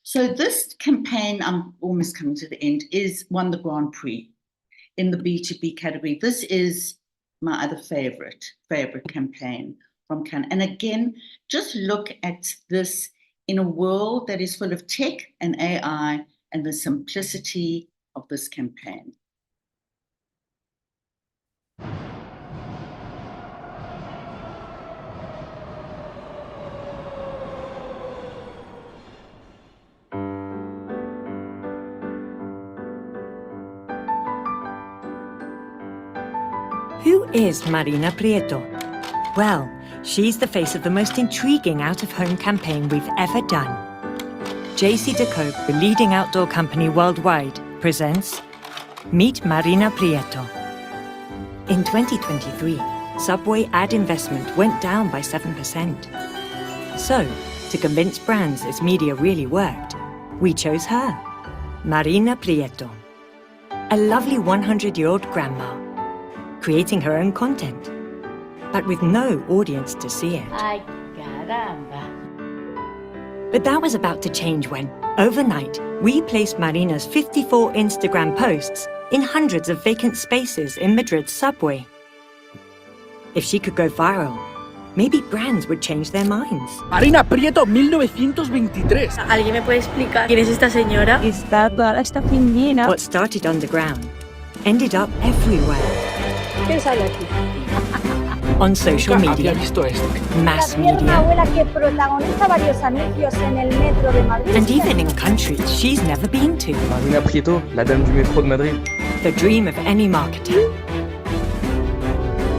So this campaign, I'm almost coming to the end, won the Grand Prix in the B2B category. This is my other favorite campaign from Cannes. And again, just look at this in a world that is full of tech and AI and the simplicity of this campaign. Who is Marina Prieto? Well, she's the face of the most intriguing out-of-home campaign we've ever done. JCDecaux, the leading outdoor company worldwide, presents Meet Marina Prieto. In 2023, Subway ad investment went down by 7%. So, to convince brands its media really worked, we chose her, Marina Prieto, a lovely 100-year-old grandma, creating her own content, but with no audience to see it. Ay, caramba. But that was about to change when, overnight, we placed Marina's 54 Instagram posts in hundreds of vacant spaces in Madrid's subway. If she could go viral, maybe brands would change their minds. Marina Prieto, 1923. ¿Alguien me puede explicar quién es esta señora? Esta pingüina. What started underground ended up everywhere. ¿Quién sale aquí? On social media, mass media, and even in countries she's never been to. Marina Prieto, la dame du métro de Madrid. The dream of any marketer.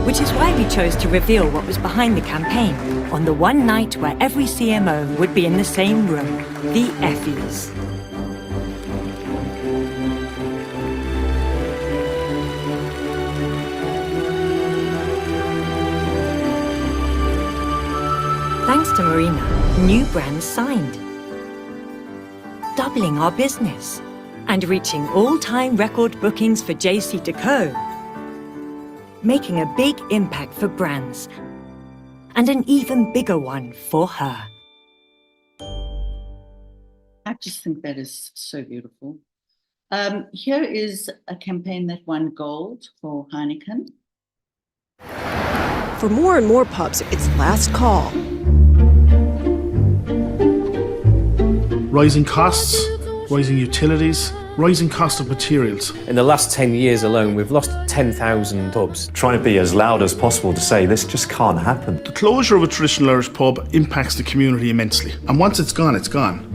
Which is why we chose to reveal what was behind the campaign on the one night where every CMO would be in the same room, the Effies. Thanks to Marina, new brands signed, doubling our business and reaching all-time record bookings for JCDecaux, making a big impact for brands and an even bigger one for her. I just think that is so beautiful. Here is a campaign that won gold for Heineken. For more and more pubs, it's last call. Rising costs, rising utilities, rising cost of materials. In the last 10 years alone, we've lost 10,000 pubs. Trying to be as loud as possible to say this just can't happen. The closure of a traditional Irish pub impacts the community immensely. And once it's gone, it's gone.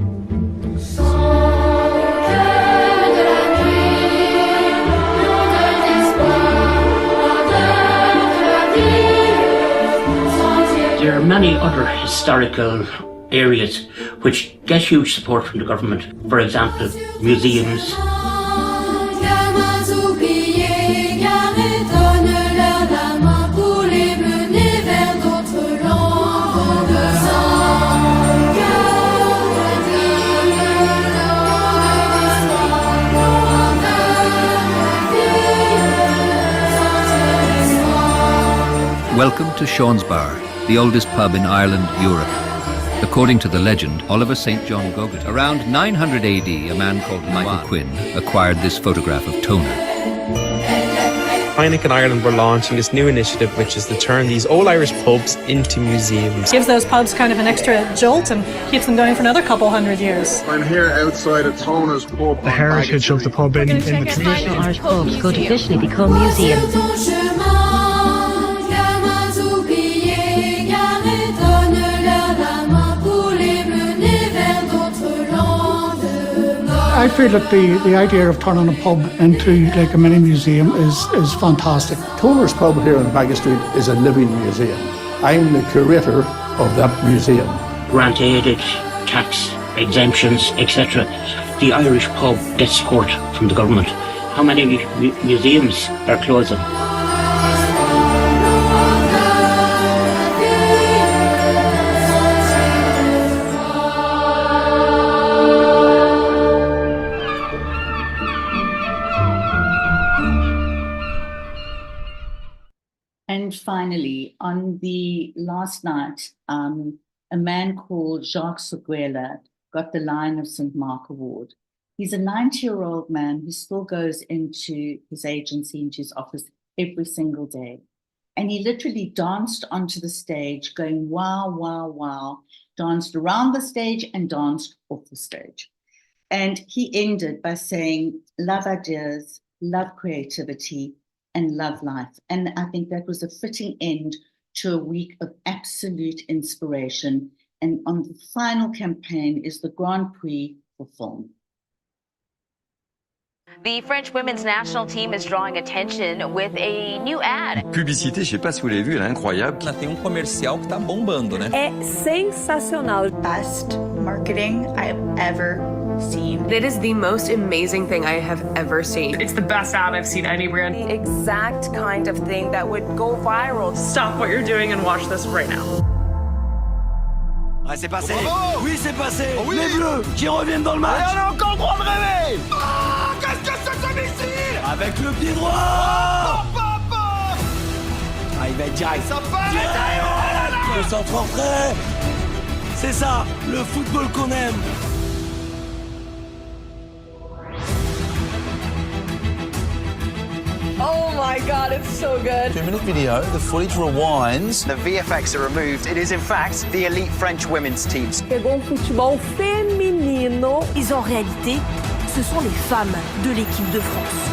There are many other historical areas which get huge support from the government. For example, museums. Welcome to Sean's Bar, the oldest pub in Ireland, Europe. According to the legend, Oliver St. John Gogat. Around 900 AD, a man called Michael Quinn acquired this photograph of Toner. Heineken Ireland were launching this new initiative, which is to turn these old Irish pubs into museums. Gives those pubs kind of an extra jolt and keeps them going for another couple hundred years. I'm here outside of Toner's pub. The heritage of the pub in the Traditional Irish pubs could officially become museums. I feel that the idea of turning a pub into like a mini museum is fantastic. Toner's pub here on Baggy Street is a living museum. I'm the curator of that museum. Grant aided, tax exemptions, etc. The Irish pub gets support from the government. How many museums are closing? And finally, on the last night, a man called Jacques Seguela got the Lion of St. Mark Award. He's a 90-year-old man who still goes into his agency, into his office every single day. And he literally danced onto the stage going, wow, wow, wow, danced around the stage and danced off the stage. And he ended by saying, love ideas, love creativity, and love life. And I think that was a fitting end to a week of absolute inspiration. And on the final campaign is the Grand Prix for film. The French women's national team is drawing attention with a new ad. Publicité, je sais pas si vous l'avez vu, elle est incroyable. Tem comercial que tá bombando, né? É sensacional. Best marketing I've ever seen. It is the most amazing thing I have ever seen. It's the best ad I've seen anywhere. The exact kind of thing that would go viral. Stop what you're doing and watch this right now. Ah, c'est passé. Oui, c'est passé. Oh, oui. Les Bleus qui reviennent dans le match. Et on a encore le droit de rêver. Ah, qu'est-ce que c'est que ce missile? Avec le pied droit. Ah, il va être direct. Ça passe. Le centre en frais. C'est ça, le football qu'on aime. Oh my God, it's so good. 2-minute video, the footage rewinds. The VFX are removed. It is in fact the elite French women's teams. Pegou futebol feminino. Ils en réalité, ce sont les femmes de l'équipe de France.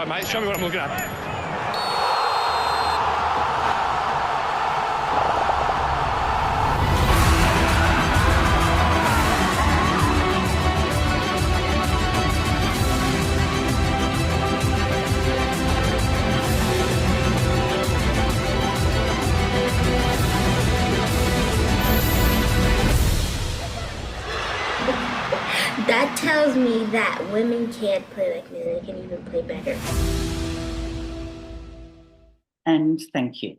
Mate, show me what I'm looking at. That tells me that women can't play like men, they can even play better. And thank you.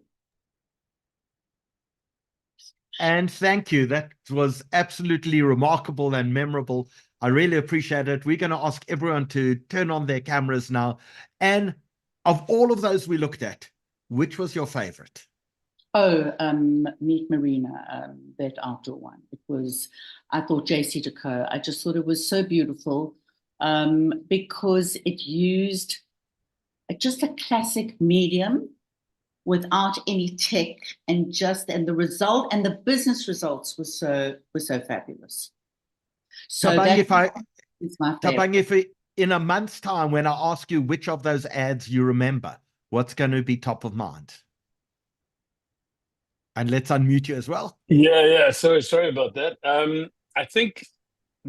And thank you. That was absolutely remarkable and memorable. I really appreciate it. We're going to ask everyone to turn on their cameras now. And of all of those we looked at, which was your favorite? Oh, Meet Marina, that outdoor one. It was, I thought JC Decaux, I just thought it was so beautiful because it used just a classic medium without any tech, and the result and the business results were so fabulous. So Thabang, it's my favorite. Thabang, if in a month's time, when I ask you which of those ads you remember, what's going to be top of mind? And let's unmute you as well. Yeah. Sorry about that. I think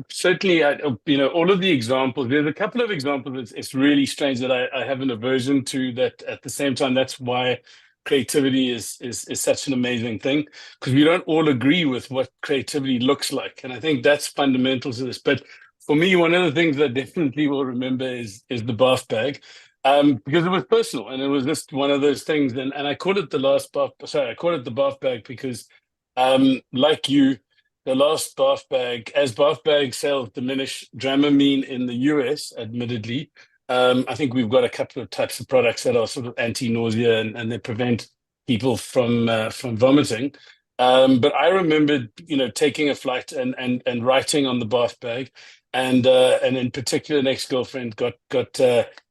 Certainly, all of the examples, there's a couple of examples, it's really strange that I have an aversion to that. At the same time, that's why creativity is such an amazing thing, because we don't all agree with what creativity looks like. And I think that's fundamental to this. But for me, one of the things I definitely will remember is the bath bag, because it was personal and it was just one of those things. And I call it I call it the bath bag because, like you, the last bath bag, as bath bag sales diminish, Dramamine in the US, admittedly, I think we've got a couple of types of products that are sort of anti-nausea and they prevent people from vomiting. But I remember, taking a flight and writing on the bath bag, and in particular, an ex-girlfriend got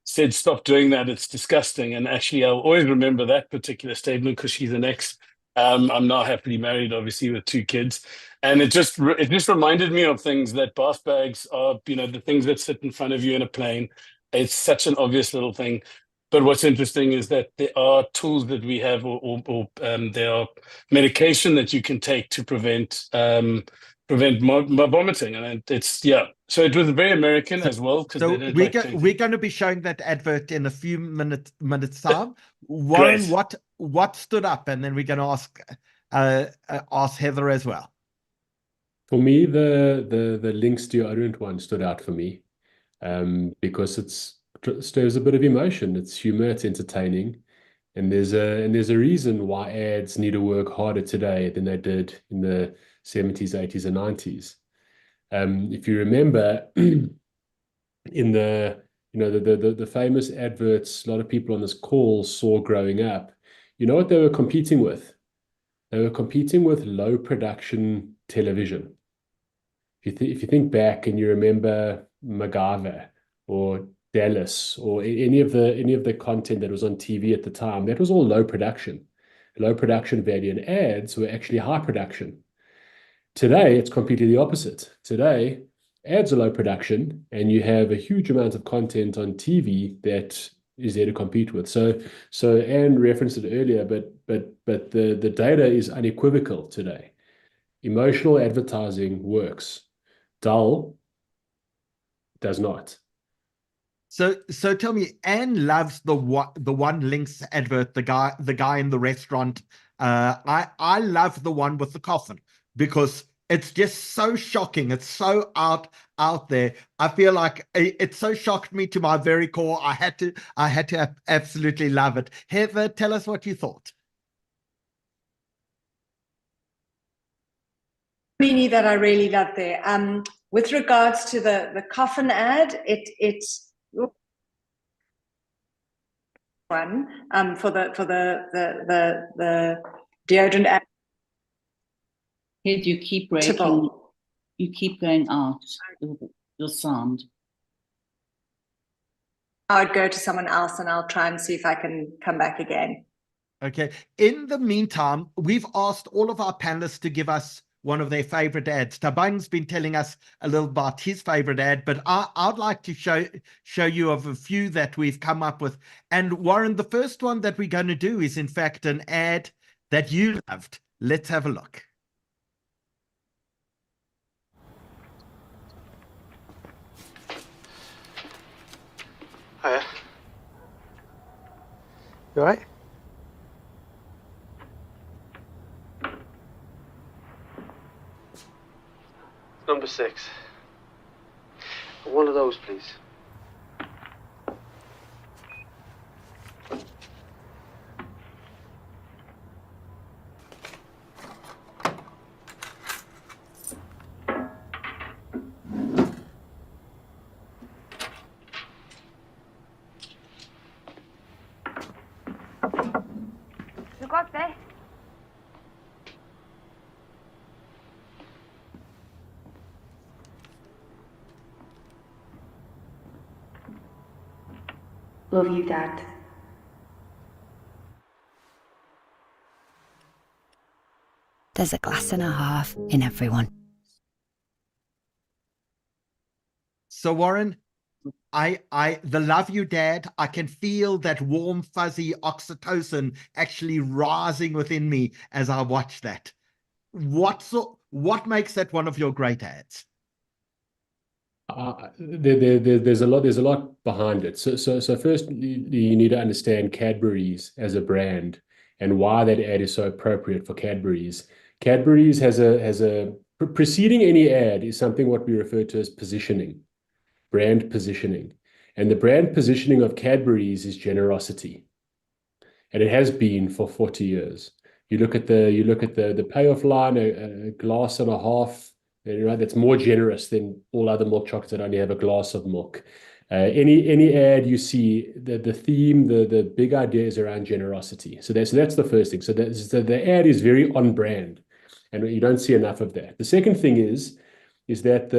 said, "Stop doing that. It's disgusting." And actually, I'll always remember that particular statement because she's an ex. I'm now happily married, obviously, with 2 kids. And it just reminded me of things that bath bags are, the things that sit in front of you in a plane. It's such an obvious little thing. But what's interesting is that there are tools that we have or there are medication that you can take to prevent vomiting. And so it was very American as well. So we're going to be showing that advert in a few minutes time. Warren, what stood up? And then we're going to ask Heather as well. For me, the Lynx deodorant one stood out for me, because it stirs a bit of emotion. It's humor, it's entertaining, and there's a reason why ads need to work harder today than they did in the 70s, 80s, and 90s. If you remember, in the famous adverts, a lot of people on this call saw growing up. You know what they were competing with? They were competing with low production television. If you think back and you remember MacGyver or Dallas or any of the content that was on TV at the time, that was all low production value, and ads were actually high production. Today, it's completely the opposite. Today, ads are low production, and you have a huge amount of content on TV that is there to compete with. So Anne referenced it earlier, but the data is unequivocal today. Emotional advertising works. Dull does not. So tell me, Anne loves the one Lynx advert, the guy in the restaurant. I love the one with the coffin because it's just so shocking. It's so out there. I feel like it so shocked me to my very core. I had to absolutely love it. Heather, tell us what you thought. Many that I really loved there. With regards to the coffin ad, it's one for the deodorant ad. Ed, you keep breaking. You keep going out. Your sound. I would go to someone else and I'll try and see if I can come back again. Okay. In the meantime, we've asked all of our panelists to give us one of their favorite ads. Thabang's been telling us a little about his favorite ad, but I'd like to show you of a few that we've come up with. And Warren, the first one that we're going to do is in fact an ad that you loved. Let's have a look. Hiya. You all right? Number 6. One of those, please. You got that? Love you, Dad. There's a glass and a half in everyone. So Warren, the love you, Dad, I can feel that warm, fuzzy oxytocin actually rising within me as I watch that. What makes that one of your great ads? There's a lot behind it. So first, you need to understand Cadbury's as a brand and why that ad is so appropriate for Cadbury's. Cadbury's has a preceding any ad is something what we refer to as positioning, brand positioning, and the brand positioning of Cadbury's is generosity, and it has been for 40 years. You look at the payoff line, a glass and a half. Right, that's more generous than all other milk chocolates that only have a glass of milk. Any ad you see, the theme, the big idea is around generosity. So that's the first thing. So the ad is very on brand, and you don't see enough of that. The second thing is that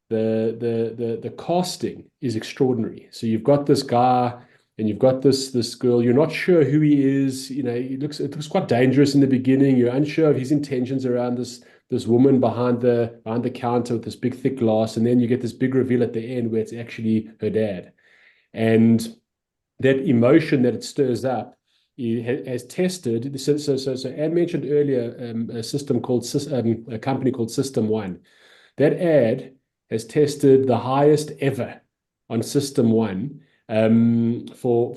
the casting is extraordinary. So you've got this guy and you've got this girl. You're not sure who he is. You know, it looks quite dangerous in the beginning. You're unsure of his intentions around this woman behind the counter with this big thick glass, and then you get this big reveal at the end where it's actually her dad. And that emotion that it stirs up has tested. So Ann mentioned earlier a company called System 1. That ad has tested the highest ever on System 1 for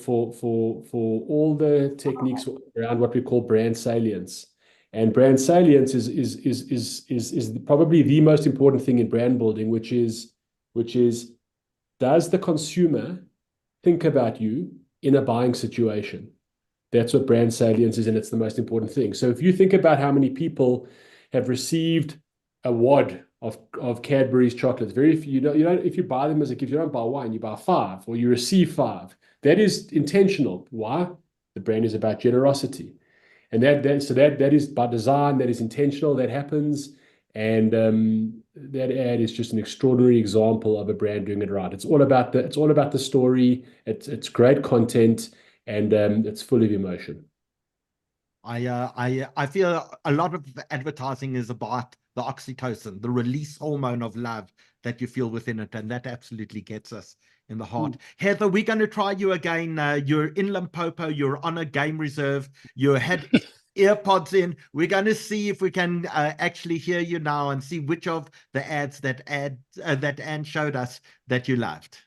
all the techniques around what we call brand salience. And brand salience is probably the most important thing in brand building, which is does the consumer think about you in a buying situation? That's what brand salience is, and it's the most important thing. So if you think about how many people have received a wad of Cadbury's chocolates, if you buy them as a gift, you don't buy one, you buy 5, or you receive 5. That is intentional. Why? The brand is about generosity. And that is by design, that is intentional, that happens. And that ad is just an extraordinary example of a brand doing it right. It's all about the story. It's great content, and it's full of emotion. I feel a lot of advertising is about the oxytocin, the release hormone of love that you feel within it, and that absolutely gets us in the heart. Heather, we're going to try you again. You're in Limpopo, you're on a game reserve, you had earpods in. We're going to see if we can actually hear you now and see which of the ads that Ann showed us that you loved.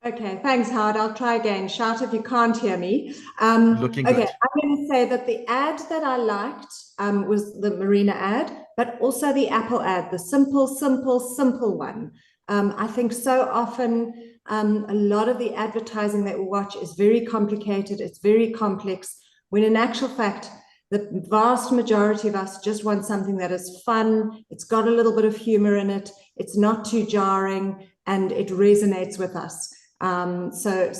Okay, thanks, Howard. I'll try again. Shout if you can't hear me. Looking good. Okay, I'm going to say that the ad that I liked was the Marina ad, but also the Apple ad, the simple one. I think so often a lot of the advertising that we watch is very complicated, it's very complex, when in actual fact, the vast majority of us just want something that is fun, it's got a little bit of humor in it, it's not too jarring, and it resonates with us. So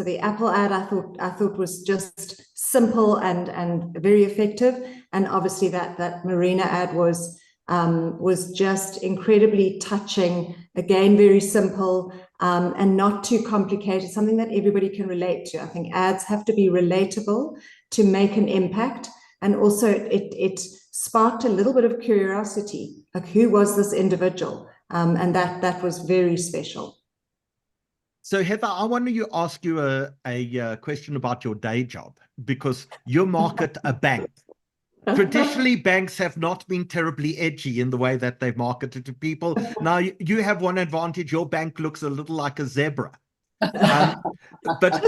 the Apple ad I thought was just simple and very effective, and obviously that Marina ad was just incredibly touching, again very simple, and not too complicated, something that everybody can relate to. I think ads have to be relatable to make an impact, and also it sparked a little bit of curiosity, like who was this individual, and that was very special. So Heather, I want to ask you a question about your day job, because you market a bank. Traditionally, banks have not been terribly edgy in the way that they've marketed to people. Now, you have one advantage. Your bank looks a little like a zebra. But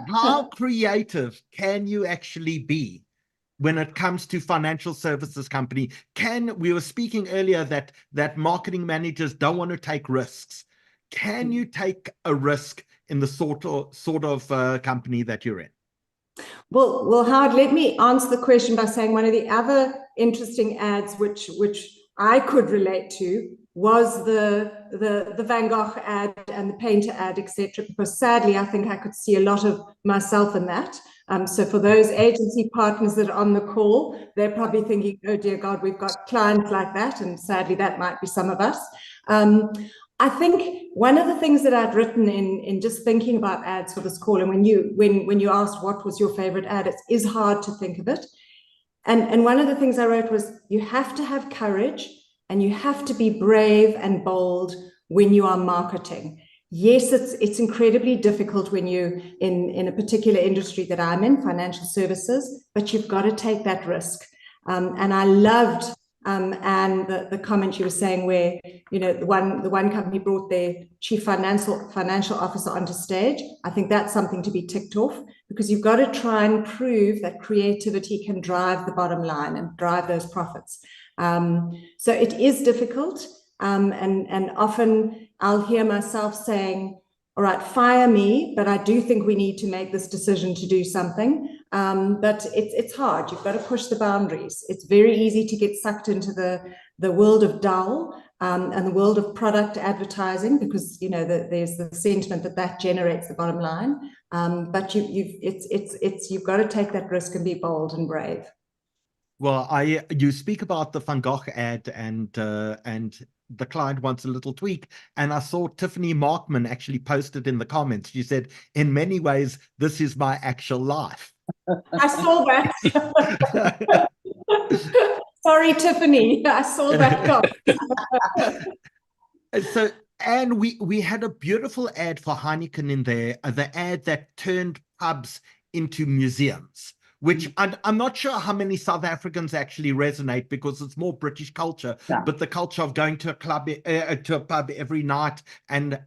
how creative can you actually be when it comes to financial services company? We were speaking earlier that marketing managers don't want to take risks. Can you take a risk in the sort of company that you're in? Well, Howard, let me answer the question by saying one of the other interesting ads which I could relate to was the Van Gogh ad and the painter ad, etc. Because sadly, I think I could see a lot of myself in that. So for those agency partners that are on the call, they're probably thinking, oh dear God, we've got clients like that. And sadly, that might be some of us. I think one of the things that I'd written in just thinking about ads for this call, and when you asked what was your favorite ad, it is hard to think of it. And one of the things I wrote was, you have to have courage and you have to be brave and bold when you are marketing. Yes, it's incredibly difficult when you're in a particular industry that I'm in, financial services, but you've got to take that risk. And I loved and the comment you were saying where, you know, the one company brought their chief financial officer onto stage. I think that's something to be ticked off, because you've got to try and prove that creativity can drive the bottom line and drive those profits. So it is difficult, and often I'll hear myself saying, all right, fire me, but I do think we need to make this decision to do something. But it's hard. You've got to push the boundaries. It's very easy to get sucked into the world of dull and the world of product advertising, because, you know, there's the sentiment that generates the bottom line. But you've got to take that risk and be bold and brave. Well, you speak about the Van Gogh ad, and the client wants a little tweak, and I saw Tiffany Markman actually posted in the comments. She said, in many ways, this is my actual life. I saw that. Sorry, Tiffany. I saw that comment. So, and we had a beautiful ad for Heineken in there, the ad that turned pubs into museums, which I'm not sure how many South Africans actually resonate, because it's more British culture, but the culture of going to a club, to a pub every night, and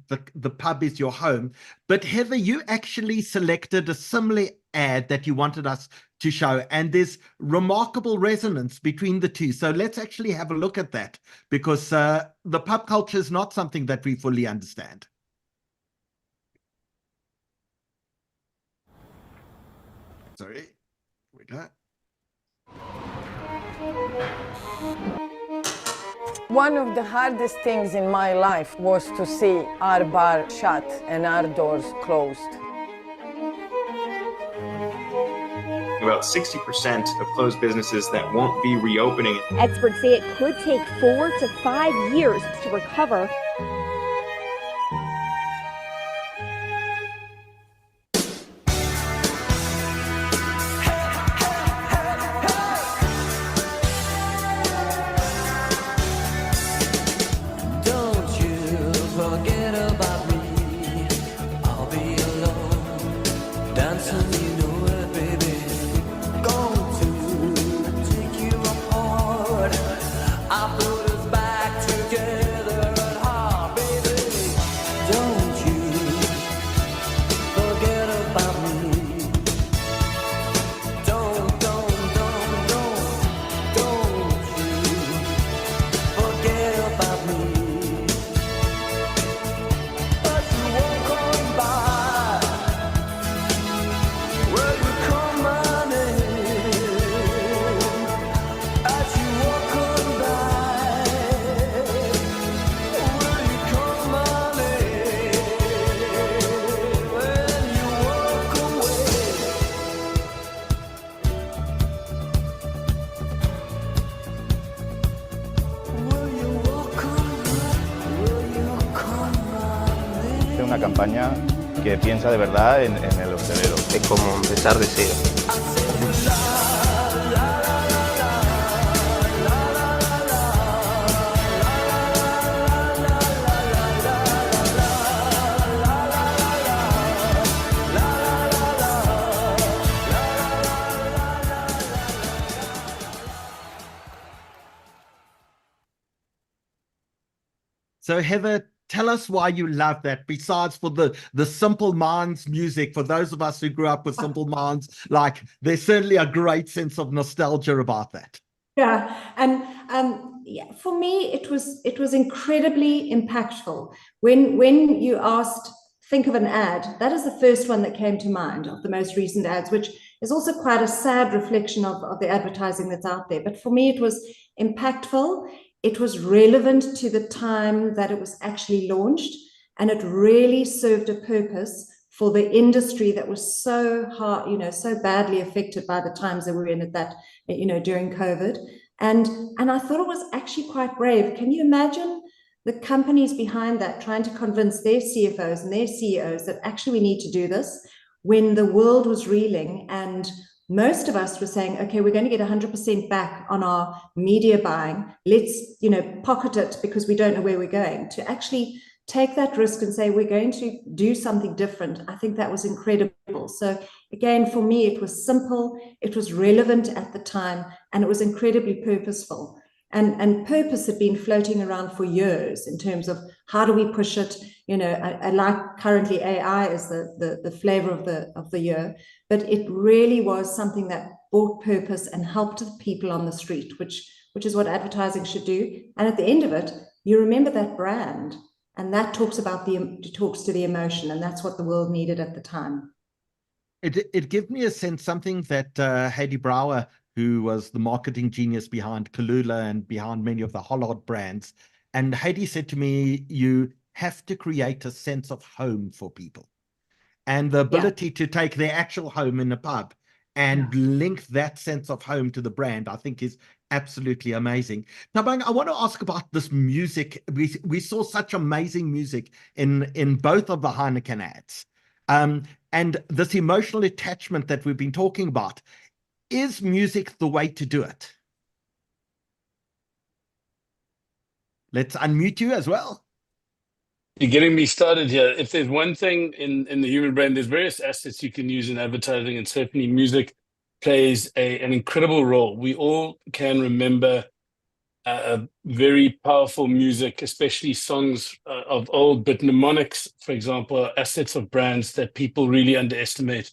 the pub is your home. But Heather, you actually selected a similar ad that you wanted us to show, and there's remarkable resonance between the two. So let's actually have a look at that, because the pub culture is not something that we fully understand. Sorry, we go. One of the hardest things in my life was to see our bar shut and our doors closed. About 60% of closed businesses that won't be reopening. Experts say it could take 4 to 5 years to recover. Una campaña que piensa de verdad en el hostelero. Es como empezar de cero. So Heather, tell us why you love that, besides for the Simple Minds music. For those of us who grew up with Simple Minds, like, there's certainly a great sense of nostalgia about that. Yeah, and yeah, for me, it was incredibly impactful. When you asked, think of an ad, that is the first one that came to mind of the most recent ads, which is also quite a sad reflection of the advertising that's out there. But for me, it was impactful. It was relevant to the time that it was actually launched, and it really served a purpose for the industry that was so hard, so badly affected by the times that we were in at that, during COVID. And I thought it was actually quite brave. Can you imagine the companies behind that trying to convince their CFOs and their CEOs that actually we need to do this when the world was reeling, and most of us were saying, okay, we're going to get 100% back on our media buying. Let's, pocket it because we don't know where we're going. To actually take that risk and say, we're going to do something different. I think that was incredible. So again, for me, it was simple, it was relevant at the time, and it was incredibly purposeful. And purpose had been floating around for years in terms of how do we push it. You know, I like currently AI is the flavor of the year, but it really was something that brought purpose and helped the people on the street, which is what advertising should do. And at the end of it, you remember that brand, and that talks to the emotion, and that's what the world needed at the time. It gave me a sense, something that Heidi Brouwer, who was the marketing genius behind Kalula and behind many of the Hollard brands, and Heidi said to me, you have to create a sense of home for people, and the ability to take their actual home in a pub and link that sense of home to the brand, I think is absolutely amazing. Thabang, I want to ask about this music. We saw such amazing music in both of the Heineken ads. And this emotional attachment that we've been talking about, is music the way to do it? Let's unmute you as well. You're getting me started here. If there's one thing in the human brain, there's various assets you can use in advertising, and certainly music plays an incredible role. We all can remember very powerful music, especially songs of old, but mnemonics, for example, are assets of brands that people really underestimate.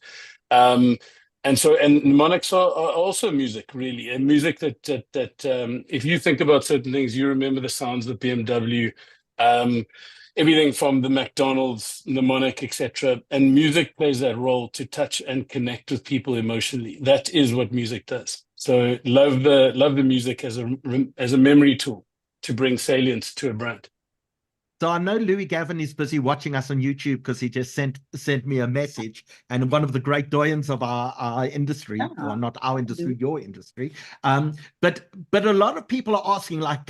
And mnemonics are also music, really, and music that if you think about certain things, you remember the sounds of BMW, everything from the McDonald's mnemonic, etc. And music plays that role to touch and connect with people emotionally. That is what music does. So love the music as a memory tool to bring salience to a brand. So I know Louis Gavin is busy watching us on YouTube because he just sent me a message, and one of the great doyens of our industry, well, not our industry, your industry. But a lot of people are asking, like,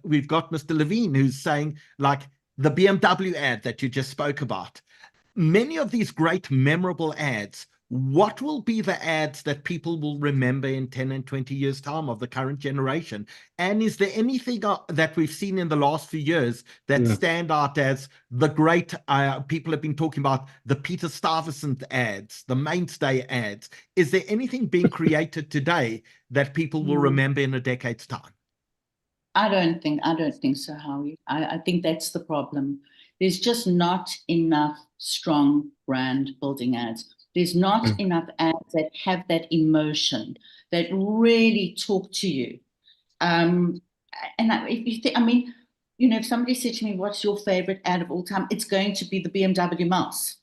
we've got Mr. Levine who's saying, like, the BMW ad that you just spoke about. Many of these great memorable ads, what will be the ads that people will remember in 10 and 20 years' time of the current generation? And is there anything that we've seen in the last few years that stand out as the great, people have been talking about the Peter Stuyvesant ads, the mainstay ads. Is there anything being created today that people will remember in a decade's time? I don't think so, Howie. I think that's the problem. There's just not enough strong brand building ads. There's not enough ads that have that emotion, that really talk to you. If you think, I mean, you know, if somebody said to me, what's your favorite ad of all time? It's going to be the BMW mouse.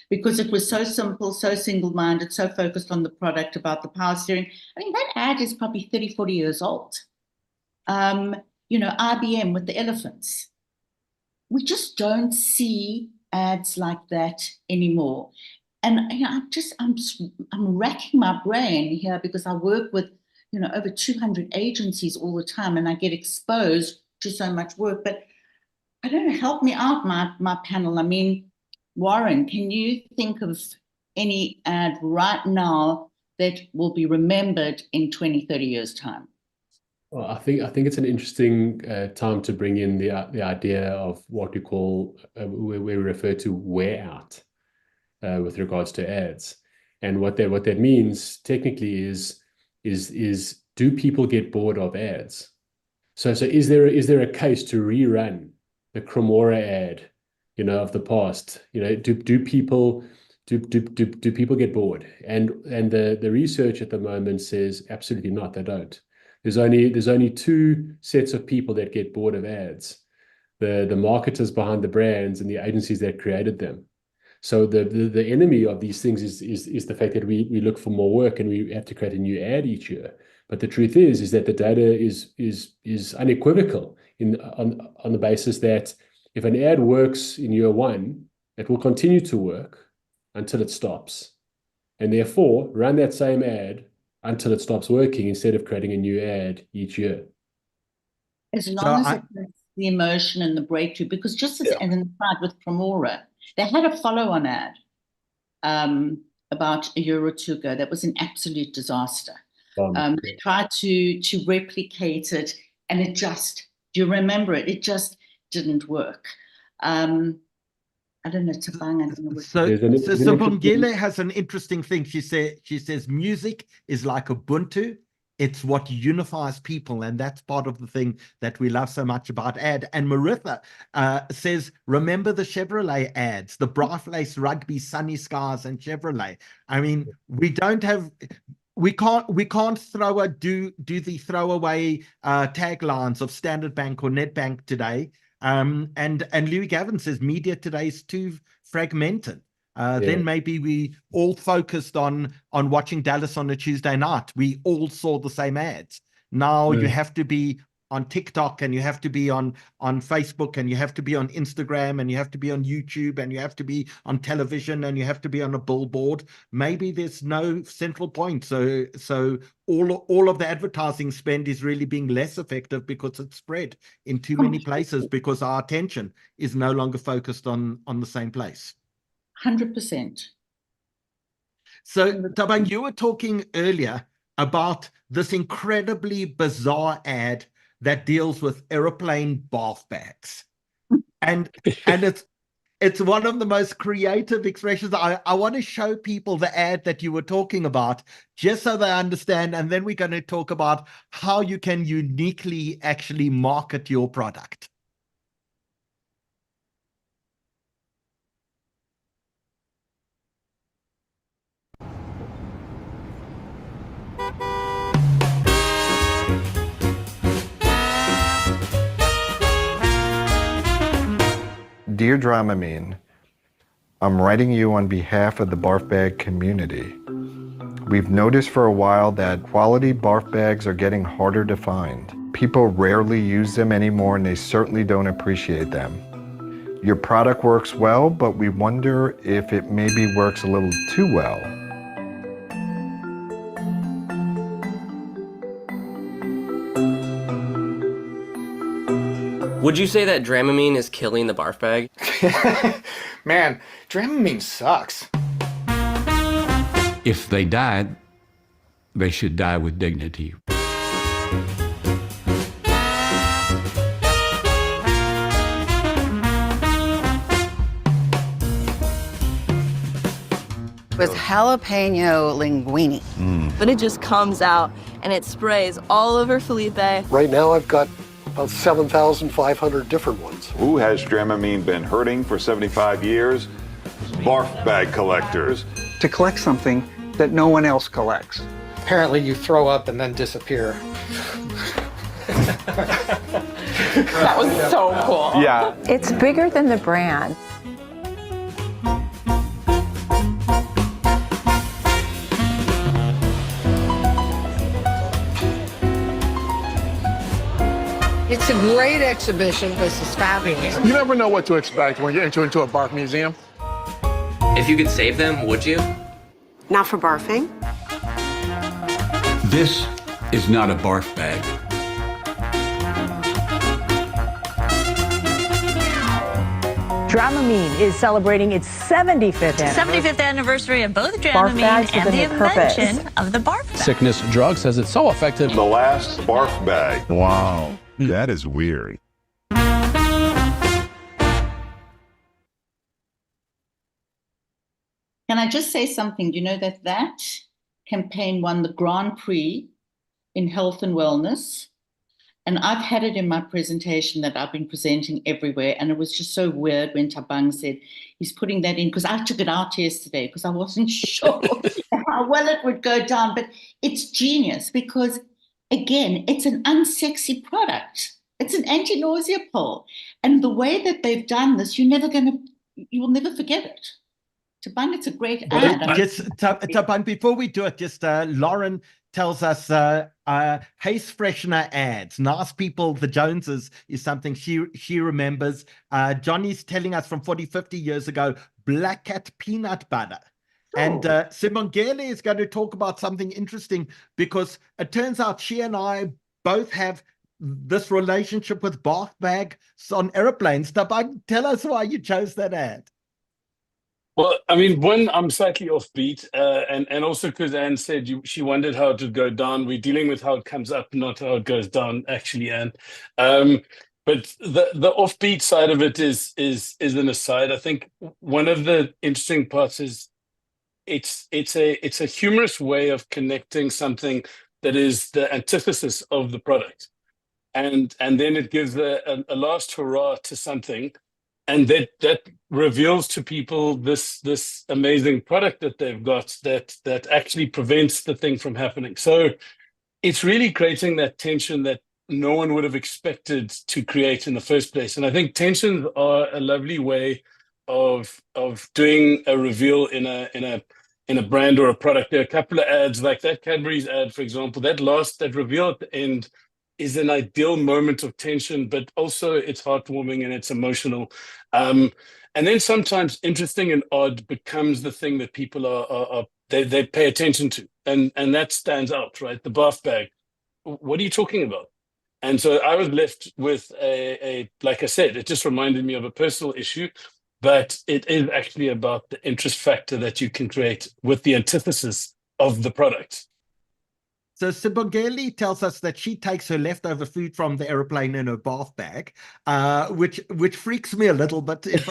Because it was so simple, so single-minded, so focused on the product, about the power steering. I mean, that ad is probably 30, 40 years old. You know, IBM with the elephants. We just don't see ads like that anymore. And you know, I'm racking my brain here because I work with, you know, over 200 agencies all the time, and I get exposed to so much work. But I don't know, help me out, my panel. I mean, Warren, can you think of any ad right now that will be remembered in 20, 30 years' time? Well, I think it's an interesting time to bring in the idea of what we call where we refer to wear out with regards to ads, and what that means technically is do people get bored of ads? So is there a case to rerun the Cremora ad, you know, of the past? You know, do people get bored? And the research at the moment says absolutely not. They don't. There's only two sets of people that get bored of ads: the marketers behind the brands and the agencies that created them. So the enemy of these things is the fact that we look for more work and we have to create a new ad each year. But the truth is that the data is unequivocal on the basis that if an ad works in year one, it will continue to work until it stops, and therefore run that same ad until it stops working instead of creating a new ad each year. As long as it has the emotion and the breakthrough, because just as an aside with Cremora, they had a follow-on ad about a year or two ago that was an absolute disaster. They tried to replicate it, and it just, do you remember it? It just didn't work. I don't know, Thabang, I don't know what. So Skwambane has an interesting thing. She says music is like Ubuntu It's what unifies people, and that's part of the thing that we love so much about ad. And Maritha says, remember the Chevrolet ads, the Bright Rugby, Sunny Skies, and Chevrolet. I mean, we can't do the throwaway taglines of Standard Bank or Nedbank today. And Louis Gavin says media today is too fragmented. Then maybe we all focused on watching Dallas on a Tuesday night. We all saw the same ads. Now you have to be on TikTok, and you have to be on Facebook, and you have to be on Instagram, and you have to be on YouTube, and you have to be on television, and you have to be on a billboard. Maybe there's no central point. So all of the advertising spend is really being less effective because it's spread in too many places, because our attention is no longer focused on the same place. 100%. So, Thabang, you were talking earlier about this incredibly bizarre ad that deals with aeroplane bath bags. And it's one of the most creative expressions. I want to show people the ad that you were talking about, just so they understand, and then we're going to talk about how you can uniquely actually market your product. Dear Dramamine, I'm writing you on behalf of the barf bag community. We've noticed for a while that quality barf bags are getting harder to find. People rarely use them anymore, and they certainly don't appreciate them. Your product works well, but we wonder if it maybe works a little too well. Would you say that Dramamine is killing the barf bag? Man, Dramamine sucks. If they died, they should die with dignity. With jalapeno linguine. But it just comes out and it sprays all over Felipe. Right now I've got about 7,500 different ones. Who has Dramamine been hurting for 75 years? Barf bag collectors. To collect something that no one else collects. Apparently you throw up and then disappear. That was so cool. Yeah. It's bigger than the brand. It's a great exhibition. This is fabulous. You never know what to expect when you enter into a barf museum. If you could save them, would you? Not for barfing. This is not a barf bag. Dramamine is celebrating its 75th anniversary. 75th anniversary of both Barf bags Dramamine and the invention of the barf bag. Sickness drug says it's so effective. The last barf bag. Wow, that is weird. Can I just say something? You know that campaign won the Grand Prix in health and wellness. And I've had it in my presentation that I've been presenting everywhere. And it was just so weird when Thabang said he's putting that in, because I took it out yesterday because I wasn't sure how well it would go down. But it's genius because, again, it's an unsexy product. It's an anti-nausea pill. And the way that they've done this, you will never forget it. Thabang, it's a great ad. Thabang, before we do it, just Lauren tells us Haze Freshener ads. Nice People, the Joneses is something she remembers. Johnny's telling us from 40, 50 years ago, Black Cat peanut butter. Oh. And Skwambane is going to talk about something interesting because it turns out she and I both have this relationship with bath bags on airplanes. Thabang, tell us why you chose that ad. Well, I mean, one, I'm slightly offbeat, and also because Anne said she wondered how it would go down. We're dealing with how it comes up, not how it goes down, actually, Anne. But the offbeat side of it is an aside. I think one of the interesting parts is it's a humorous way of connecting something that is the antithesis of the product. And then it gives a last hurrah to something, and that reveals to people this amazing product that they've got that actually prevents the thing from happening. So it's really creating that tension that no one would have expected to create in the first place. And I think tensions are a lovely way of doing a reveal in a brand or a product. There are a couple of ads like that Cadbury's ad, for example, that reveal at the end is an ideal moment of tension, but also it's heartwarming and it's emotional. And then sometimes interesting and odd becomes the thing that people they pay attention to, and that stands out, right? The bath bag. What are you talking about? And so I was left with a like I said, it just reminded me of a personal issue, but it is actually about the interest factor that you can create with the antithesis of the product. So Sibongeli tells us that she takes her leftover food from the airplane in her bath bag, which freaks me a little bit, if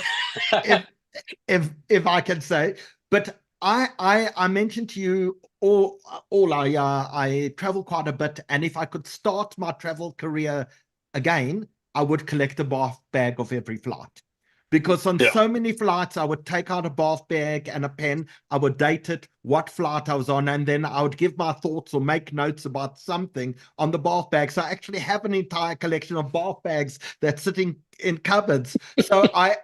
I can say. But I mentioned to you I travel quite a bit, and if I could start my travel career again, I would collect a bath bag of every flight. Because on so many flights, I would take out a bath bag and a pen. I would date it, what flight I was on, and then I would give my thoughts or make notes about something on the bath bag. So I actually have an entire collection of bath bags that's sitting in cupboards. So I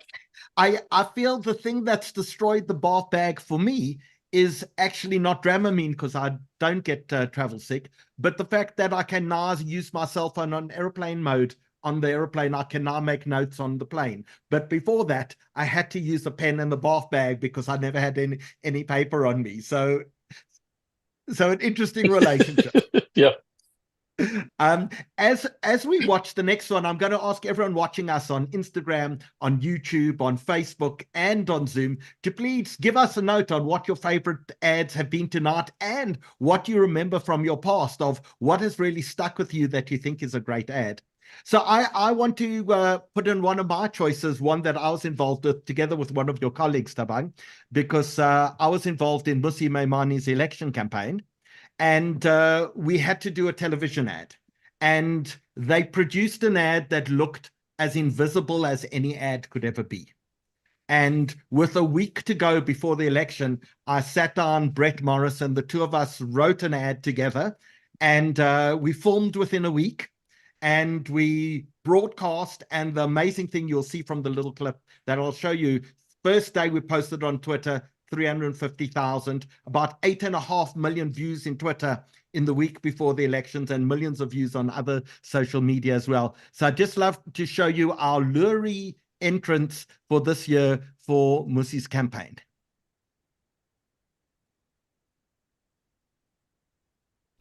feel the thing that's destroyed the bath bag for me is actually not Dramamine, because I don't get travel sick, but the fact that I can now use my cell phone on airplane mode. On the airplane, I can now make notes on the plane. But before that, I had to use a pen in the bath bag because I never had any paper on me. So an interesting relationship. Yeah. As we watch the next one, I'm going to ask everyone watching us on Instagram, on YouTube, on Facebook, and on Zoom to please give us a note on what your favorite ads have been tonight and what you remember from your past of what has really stuck with you that you think is a great ad. So I want to put in one of my choices, one that I was involved with together with one of your colleagues, Thabang, because I was involved in Mmusi Maimani's election campaign, and we had to do a television ad. And they produced an ad that looked as invisible as any ad could ever be. And with a week to go before the election, I sat down, Brett Morris, and the two of us wrote an ad together, and we filmed within a week. And we broadcast, and the amazing thing you'll see from the little clip that I'll show you, first day we posted on Twitter, 350,000, about 8.5 million views in Twitter in the week before the elections, and millions of views on other social media as well. So I'd just love to show you our Lurie entrance for this year for Mmusi's campaign.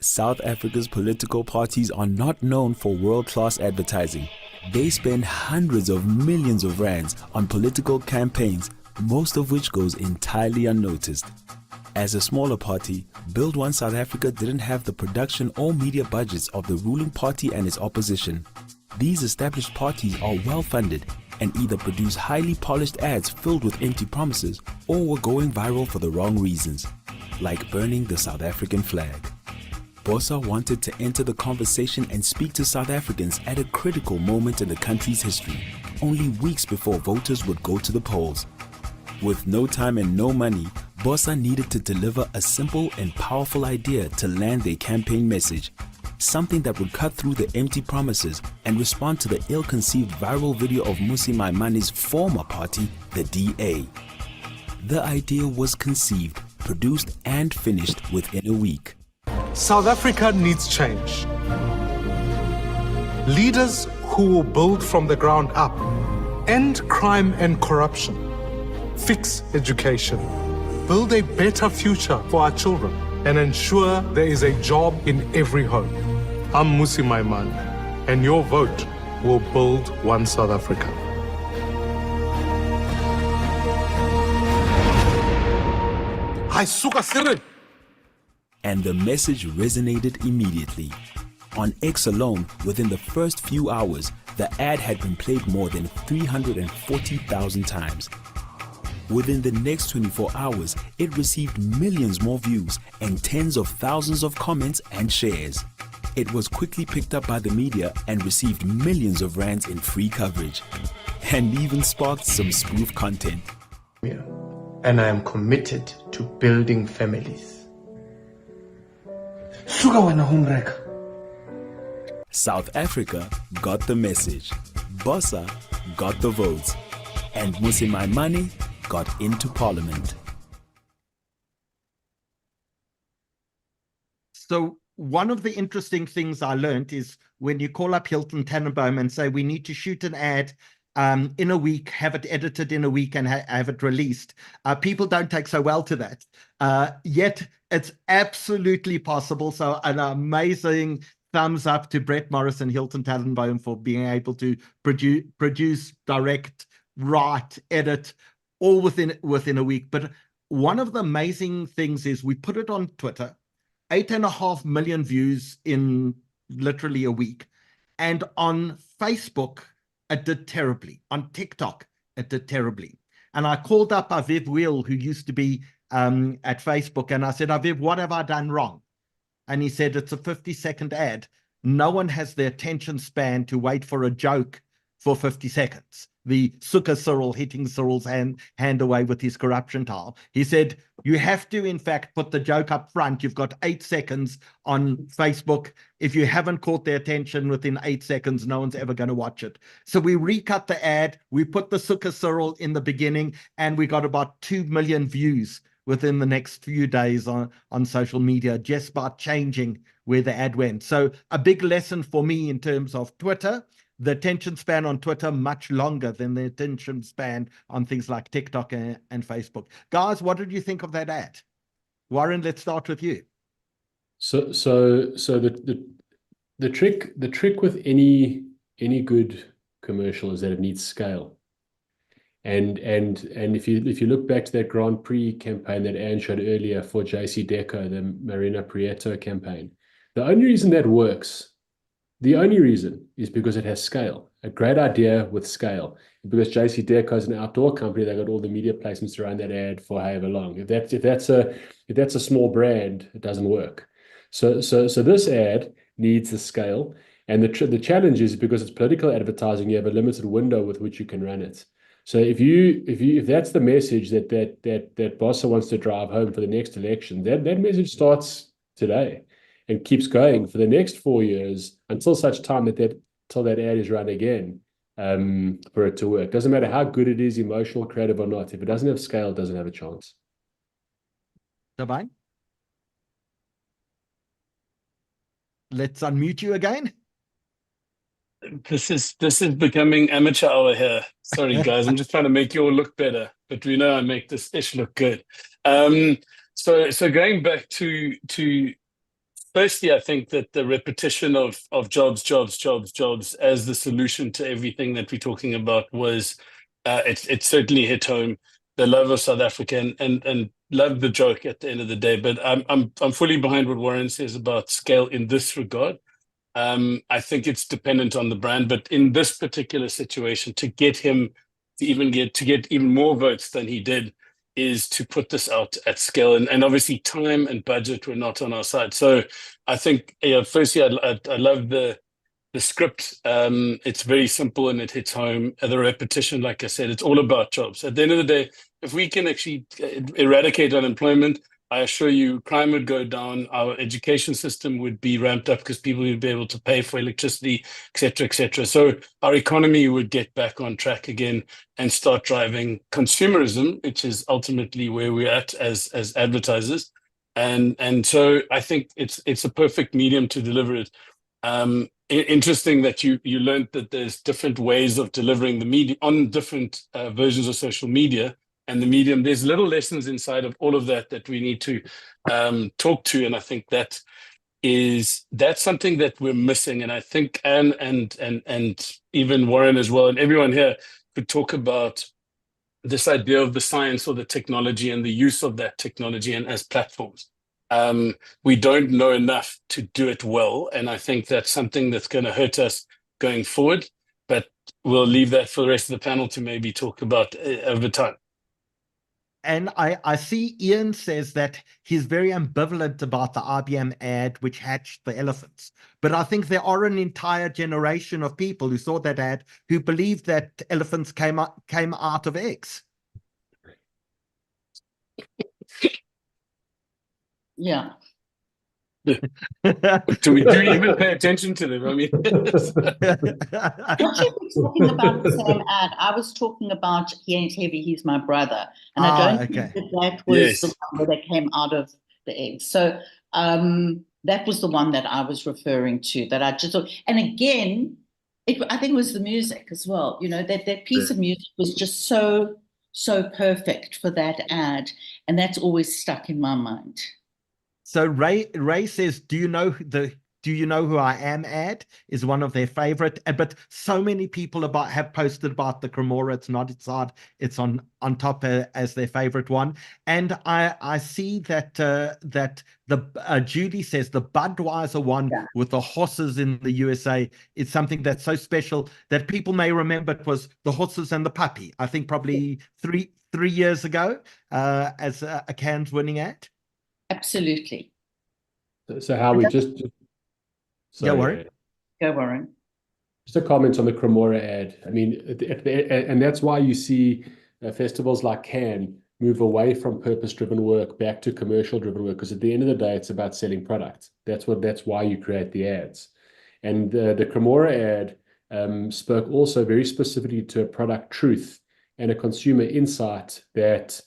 South Africa's political parties are not known for world-class advertising. They spend hundreds of millions of rands on political campaigns, most of which goes entirely unnoticed. As a smaller party, Build One South Africa didn't have the production or media budgets of the ruling party and its opposition. These established parties are well-funded and either produce highly polished ads filled with empty promises or were going viral for the wrong reasons, like burning the South African flag. Bossa wanted to enter the conversation and speak to South Africans at a critical moment in the country's history, only weeks before voters would go to the polls. With no time and no money, Bossa needed to deliver a simple and powerful idea to land their campaign message, something that would cut through the empty promises and respond to the ill-conceived viral video of Mmusi Maimani's former party, the DA. The idea was conceived, produced and finished within a week. South Africa needs change. Leaders who will build from the ground up, end crime and corruption, fix education, build a better future for our children, and ensure there is a job in every home. I'm Mmusi Maimane, and your vote will build one South Africa. And the message resonated immediately. On X alone, within the first few hours, the ad had been played more than 340,000 times. Within the next 24 hours, it received millions more views and tens of thousands of comments and shares. It was quickly picked up by the media and received millions of rands in free coverage, and even sparked some spoof content. And I am committed to building families. South Africa got the message, Bossa got the votes, and Mosimaimane got into parliament. So one of the interesting things I learned is when you call up Hilton Tannenbaum and say, we need to shoot an ad in a week, have it edited in a week and have it released. People don't take so well to that. Yet it's absolutely possible. So an amazing thumbs up to Brett Morris and Hilton Tannenbaum for being able to produce, direct, write, edit, all within a week. But one of the amazing things is we put it on Twitter, 8.5 million views in literally a week. And on Facebook, it did terribly. On TikTok, it did terribly. And I called up Aviv Wheel, who used to be at Facebook, and I said, Aviv, what have I done wrong? And he said, it's a 50-second ad. No one has the attention span to wait for a joke for 50 seconds. The Sukkah Cyril hitting Cyril's hand away with his corruption towel. He said, you have to, in fact, put the joke up front. You've got 8 seconds on Facebook. If you haven't caught their attention within 8 seconds, no one's ever going to watch it. So we recut the ad. We put the Sukkah Cyril in the beginning, and we got about 2 million views within the next few days on social media, just by changing where the ad went. So a big lesson for me in terms of Twitter. The attention span on Twitter much longer than the attention span on things like TikTok and Facebook. Guys, what did you think of that ad? Warren, let's start with you. So the trick with any good commercial is that it needs scale. And if you look back to that Grand Prix campaign that Anne showed earlier for JC Deco, the Marina Prieto campaign, the only reason that works, the only reason is because it has scale, a great idea with scale. Because JC Deco is an outdoor company, they got all the media placements around that ad for however long. If that's a small brand, it doesn't work. So this ad needs the scale, and the challenge is because it's political advertising, you have a limited window with which you can run it. So if that's the message that Bossa wants to drive home for the next election, that message starts today and keeps going for the next 4 years until such time till that ad is run again for it to work. Doesn't matter how good it is, emotional, creative or not. If it doesn't have scale, it doesn't have a chance. Thabang? Let's unmute you again. This is becoming amateur hour here. Sorry, guys. I'm just trying to make you all look better, but we know I make this ish look good. So going back to firstly, I think that the repetition of jobs as the solution to everything that we're talking about was it certainly hit home. The love of South Africa and love the joke at the end of the day. But I'm fully behind what Warren says about scale in this regard. I think it's dependent on the brand, but in this particular situation, to get him to get even more votes than he did is to put this out at scale, and obviously time and budget were not on our side. So I think, firstly, I love the script. It's very simple and it hits home. The repetition, like I said, it's all about jobs. At the end of the day, if we can actually eradicate unemployment, I assure you crime would go down, our education system would be ramped up because people would be able to pay for electricity, et cetera, et cetera. So our economy would get back on track again and start driving consumerism, which is ultimately where we're at as advertisers. And so I think it's a perfect medium to deliver it. Interesting that you learned that there's different ways of delivering the media on different versions of social media. And the medium, there's little lessons inside of all of that we need to talk to, and I think that's something that we're missing. And I think Anne and even Warren as well, and everyone here could talk about this idea of the science or the technology and the use of that technology and as platforms. We don't know enough to do it well, and I think that's something that's going to hurt us going forward. But we'll leave that for the rest of the panel to maybe talk about over time. And I see Ian says that he's very ambivalent about the IBM ad which hatched the elephants. But I think there are an entire generation of people who saw that ad who believed that elephants came out of eggs. Yeah. Do we even pay attention to them? I mean, Not sure if we're talking about the same ad. I was talking about He Ain't Heavy, He's My Brother. And I don't think that was the one where they came out of the eggs. So that was the one that I was referring to, that I just thought. And again, I think it was the music as well. You know, that piece of music was just so perfect for that ad. And that's always stuck in my mind. So Ray says, do you know who I am ad is one of their favorite, but so many people have posted about the Cremora. It's not inside, it's on top as their favorite one. And I see that Judy says the Budweiser one with the horses in the USA is something that's so special that people may remember it was the horses and the puppy. I think probably three years ago as a Cannes winning ad. Absolutely. So how we just Go, Warren. Go, Warren. Just a comment on the Cremora ad. I mean, and that's why you see festivals like Cannes move away from purpose-driven work back to commercial-driven work, because at the end of the day, it's about selling product. That's why you create the ads. And the Cremora ad spoke also very specifically to a product truth and a consumer insight that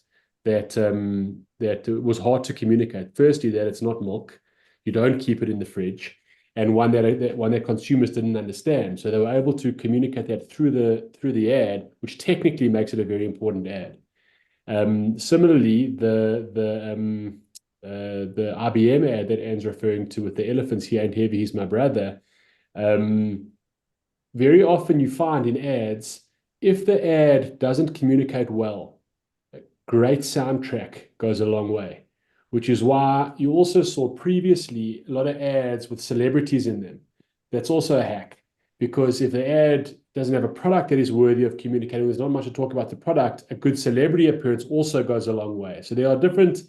was hard to communicate. Firstly, that it's not milk. You don't keep it in the fridge, and one that consumers didn't understand. So they were able to communicate that through the ad, which technically makes it a very important ad. Similarly, the IBM ad that Ann's referring to with the elephants, He Ain't Heavy, He's My Brother. Very often you find in ads, if the ad doesn't communicate well, a great soundtrack goes a long way. Which is why you also saw previously a lot of ads with celebrities in them. That's also a hack, because if the ad doesn't have a product that is worthy of communicating, there's not much to talk about the product, a good celebrity appearance also goes a long way. So there are different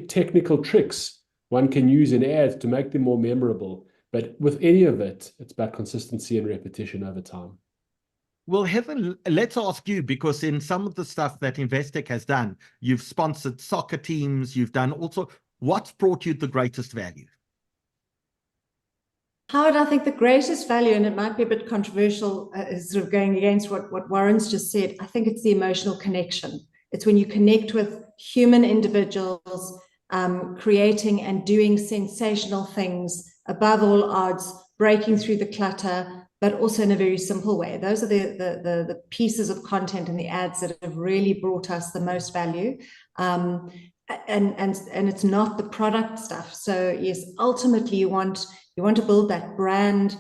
technical tricks one can use in ads to make them more memorable. But with any of it, it's about consistency and repetition over time. Well, Heather, let's ask you, because in some of the stuff that Investec has done, you've sponsored soccer teams, you've done also, what's brought you the greatest value? Howard, I think the greatest value, and it might be a bit controversial, is sort of going against what Warren's just said. I think it's the emotional connection. It's when you connect with human individuals, creating and doing sensational things, above all odds, breaking through the clutter, but also in a very simple way. Those are the pieces of content and the ads that have really brought us the most value. And it's not the product stuff. So yes, ultimately you want to build that brand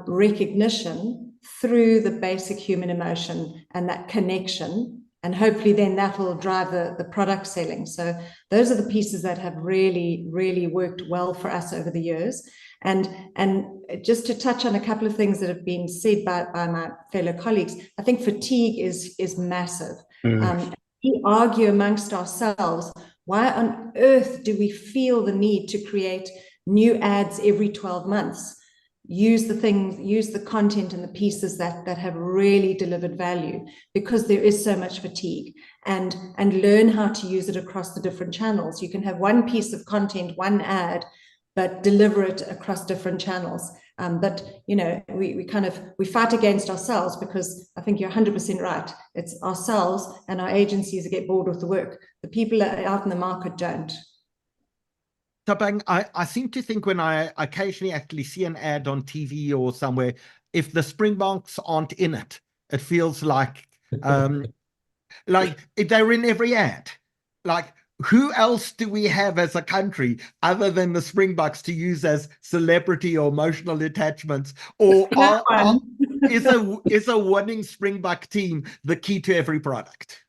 recognition through the basic human emotion and that connection. And hopefully then that will drive the product selling. So those are the pieces that have really, really worked well for us over the years. And just to touch on a couple of things that have been said by my fellow colleagues, I think fatigue is massive. We argue amongst ourselves, why on earth do we feel the need to create new ads every 12 months? Use the content and the pieces that have really delivered value, because there is so much fatigue, and learn how to use it across the different channels. You can have one piece of content, one ad, but deliver it across different channels. But you know, we fight against ourselves, because I think you're 100% right. It's ourselves and our agencies that get bored with the work. The people out in the market don't. Thabang, I seem to think when I occasionally actually see an ad on TV or somewhere, if the Springboks aren't in it, it feels like they're in every ad. Like, who else do we have as a country other than the Springboks to use as celebrity or emotional attachments? Or is a winning Springbok team the key to every product?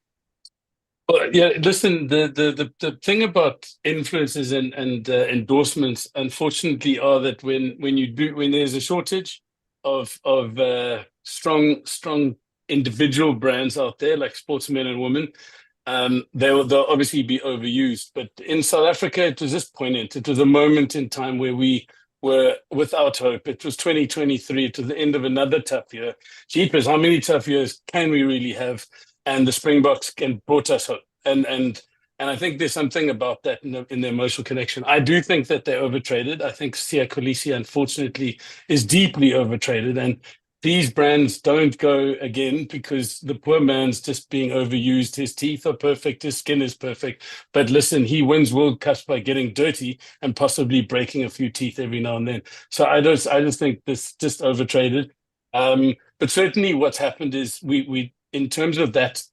Well, yeah, listen, the thing about influencers and endorsements, unfortunately, are that when there's a shortage of strong individual brands out there like sportsmen and women, they'll obviously be overused. But in South Africa, it was just poignant. It was a moment in time where we were without hope. It was 2023. It was the end of another tough year. Jeepers, how many tough years can we really have? And the Springboks brought us hope. And I think there's something about that in the emotional connection. I do think that they're overtraded. I think Siya Kolisi, unfortunately, is deeply overtraded. And these brands don't go again because the poor man's just being overused. His teeth are perfect. His skin is perfect. But listen, he wins World Cups by getting dirty and possibly breaking a few teeth every now and then. So I just think this just overtraded. But certainly what's happened is we in terms of that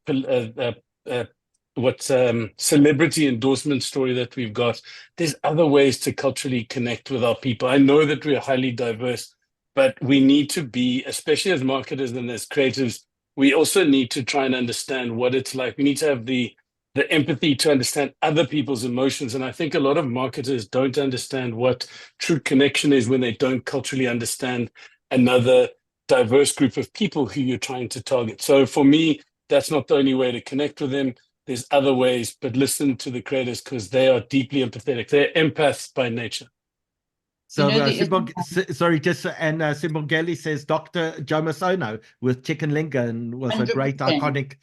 celebrity endorsement story that we've got, there's other ways to culturally connect with our people. I know that we're highly diverse, but we need to be, especially as marketers and as creatives, we also need to try and understand what it's like. We need to have the empathy to understand other people's emotions. And I think a lot of marketers don't understand what true connection is when they don't culturally understand another diverse group of people who you're trying to target. So for me, that's not the only way to connect with them. There's other ways, but listen to the creators because they are deeply empathetic. They're empaths by nature. So, Simbongeli says Dr. Jomasono with Chicken Lincoln was 100%. A great iconic.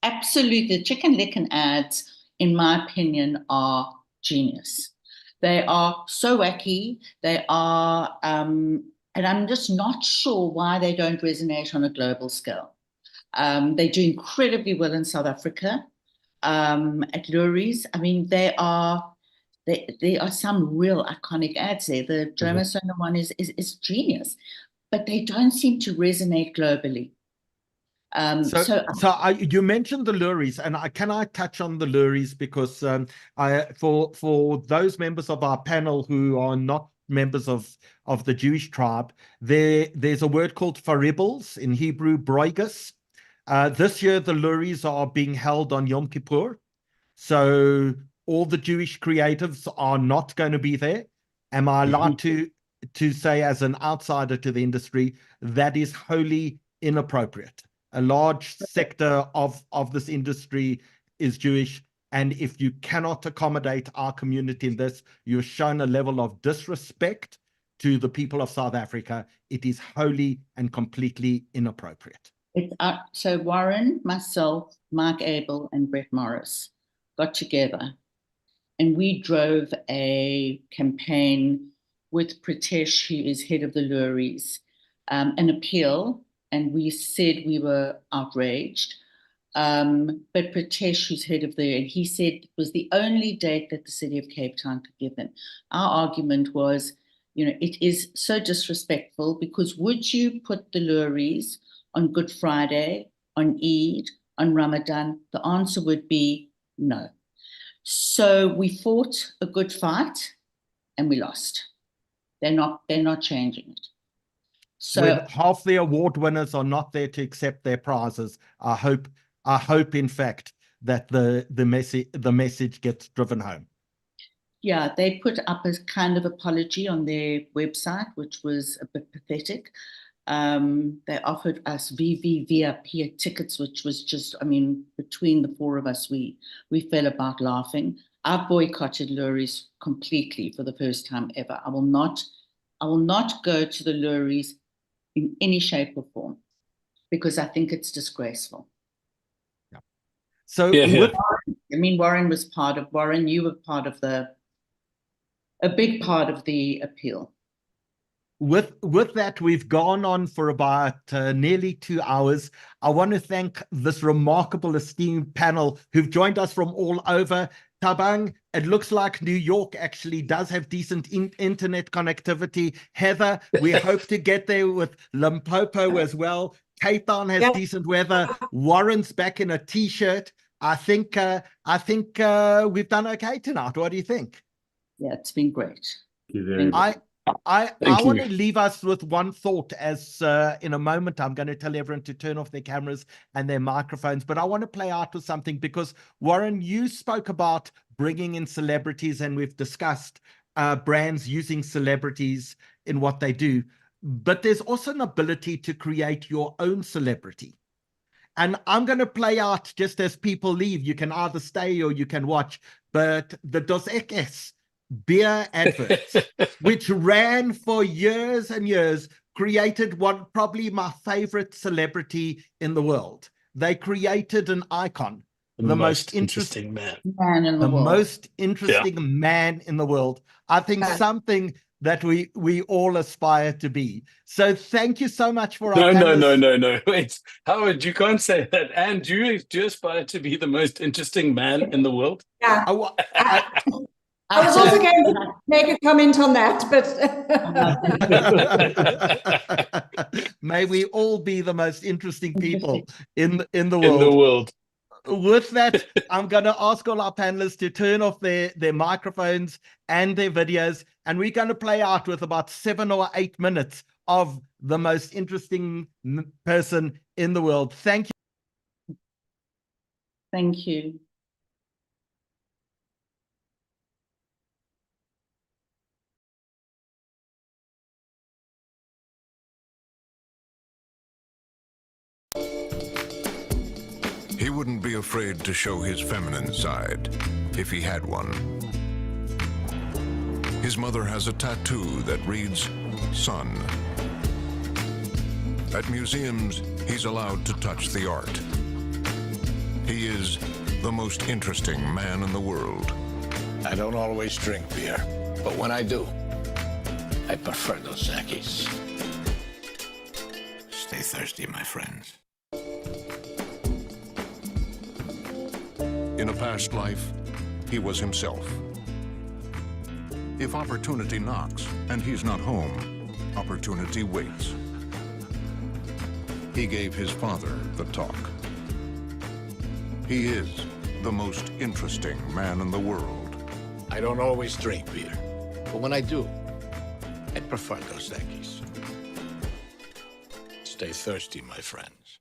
Absolutely. The Chicken Lincoln ads, in my opinion, are genius. They are so wacky. They are, and I'm just not sure why they don't resonate on a global scale. They do incredibly well in South Africa at Lurie's. I mean, there are some real iconic ads there. The Jomasono one is genius, but they don't seem to resonate globally. You mentioned the Lurie's, and can I touch on the Lurie's because for those members of our panel who are not members of the Jewish tribe, there's a word called faribbles, in Hebrew, broigus. This year, the Lurie's are being held on Yom Kippur. So all the Jewish creatives are not going to be there. Am I allowed to say, as an outsider to the industry, that is wholly inappropriate? A large sector of this industry is Jewish. And if you cannot accommodate our community in this, you've shown a level of disrespect to the people of South Africa. It is wholly and completely inappropriate. So Warren, myself, Mark Abel, and Brett Morris got together and we drove a campaign with Pritesh, who is head of the Lurie's, an appeal, and we said we were outraged. But Pritesh, who's head of and he said it was the only date that the city of Cape Town could give them. Our argument was, it is so disrespectful because would you put the Lurie's on Good Friday, on Eid, on Ramadan? The answer would be no. So we fought a good fight and we lost. They're not changing it. So when half the award winners are not there to accept their prizes, I hope in fact that the message gets driven home. Yeah, they put up a kind of apology on their website, which was a bit pathetic. They offered us VIP tickets, which was just, between the four of us, we fell about laughing. I boycotted Lurie's completely for the first time ever. I will not go to the Lurie's in any shape or form because I think it's disgraceful. Yeah. So Warren was part of Warren. You were part of a big part of the appeal. With that, we've gone on for about nearly 2 hours. I want to thank this remarkable, esteemed panel who've joined us from all over. Thabang, it looks like New York actually does have decent internet connectivity. Heather, we hope to get there with Limpopo as well. Cape Town has decent weather. Warren's back in a T-shirt. I think we've done okay tonight. What do you think? Yeah, it's been great. I want to leave us with one thought as in a moment I'm going to tell everyone to turn off their cameras and their microphones, but I want to play out with something because Warren, you spoke about bringing in celebrities and we've discussed brands using celebrities in what they do. but there's also an ability to create your own celebrity. And I'm going to play out just as people leave. You can either stay or you can watch. But the Dos Equis beer adverts, which ran for years and years, created probably my favorite celebrity in the world. They created an icon. The most interesting man in the world. Most interesting man in the world. I think something that we all aspire to be. So thank you so much for our panelists. No. Wait, Howard, you can't say that. And do you aspire to be the most interesting man in the world? Yeah. I was also going to make a comment on that, but may we all be the most interesting people in the world. In the world. With that, I'm going to ask all our panelists to turn off their microphones and their videos, and we're going to play out with about 7 or 8 minutes of the most interesting person in the world. Thank you. Thank you. He wouldn't be afraid to show his feminine side, if he had one. His mother has a tattoo that reads, Son. At museums, he's allowed to touch the art. He is the most interesting man in the world. I don't always drink beer, but when I do, I prefer Dos Equis. Stay thirsty, my friends. In a past life, he was himself. If opportunity knocks and he's not home, opportunity waits. He gave his father the talk. He is the most interesting man in the world. I don't always drink beer, but when I do, I prefer Dos Equis. Stay thirsty, my friends.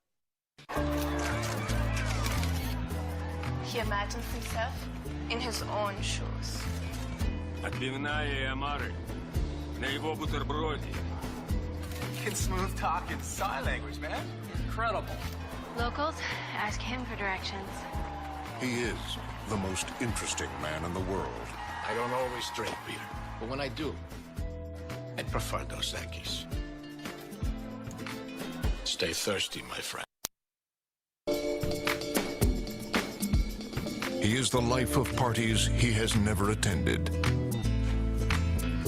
He imagines himself in his own shoes. Отбивная Амары. На его бутерброде. He can smooth talk in sign language, man. Incredible. Locals ask him for directions. He is the most interesting man in the world. I don't always drink beer, but when I do, I prefer Dos Equis. Stay thirsty, my friend. He is the life of parties he has never attended.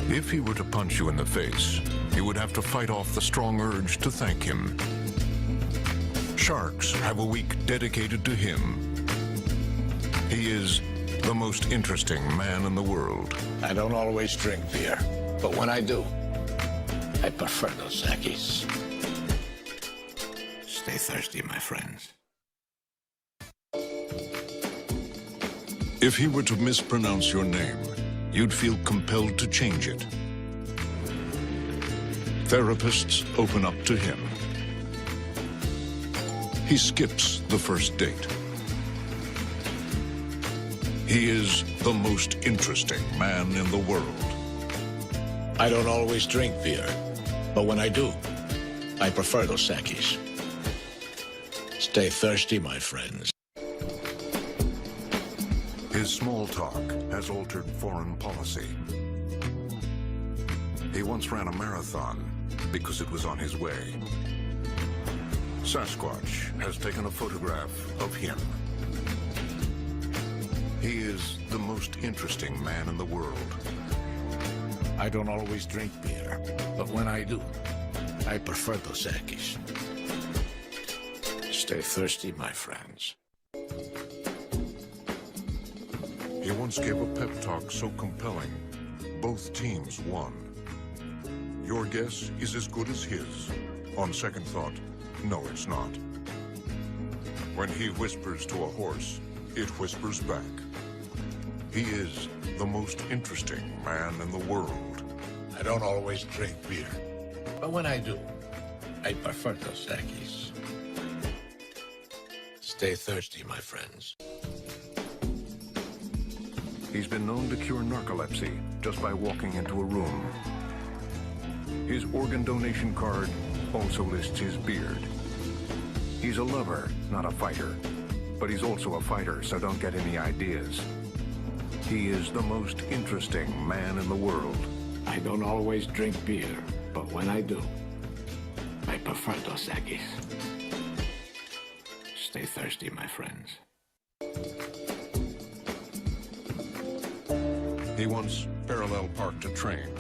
If he were to punch you in the face, you would have to fight off the strong urge to thank him. Sharks have a week dedicated to him. He is the most interesting man in the world. I don't always drink beer, but when I do, I prefer Dos Equis. Stay thirsty, my friends. If he were to mispronounce your name, you'd feel compelled to change it. Therapists open up to him. He skips the first date. He is the most interesting man in the world. I don't always drink beer, but when I do, I prefer Dos Equis. Stay thirsty, my friends. His small talk has altered foreign policy. He once ran a marathon because it was on his way. Sasquatch has taken a photograph of him. He is the most interesting man in the world. I don't always drink beer, but when I do, I prefer Dos Equis. Stay thirsty, my friends. He once gave a pep talk so compelling, both teams won. Your guess is as good as his. On second thought, no, it's not. When he whispers to a horse, it whispers back. He is the most interesting man in the world. I don't always drink beer, but when I do, I prefer Dos Equis. Stay thirsty, my friends. He's been known to cure narcolepsy just by walking into a room. His organ donation card also lists his beard. He's a lover, not a fighter. But he's also a fighter, so don't get any ideas. He is the most interesting man in the world. I don't always drink beer, but when I do, I prefer Dos Equis. Stay thirsty, my friends. He once parallel parked a train.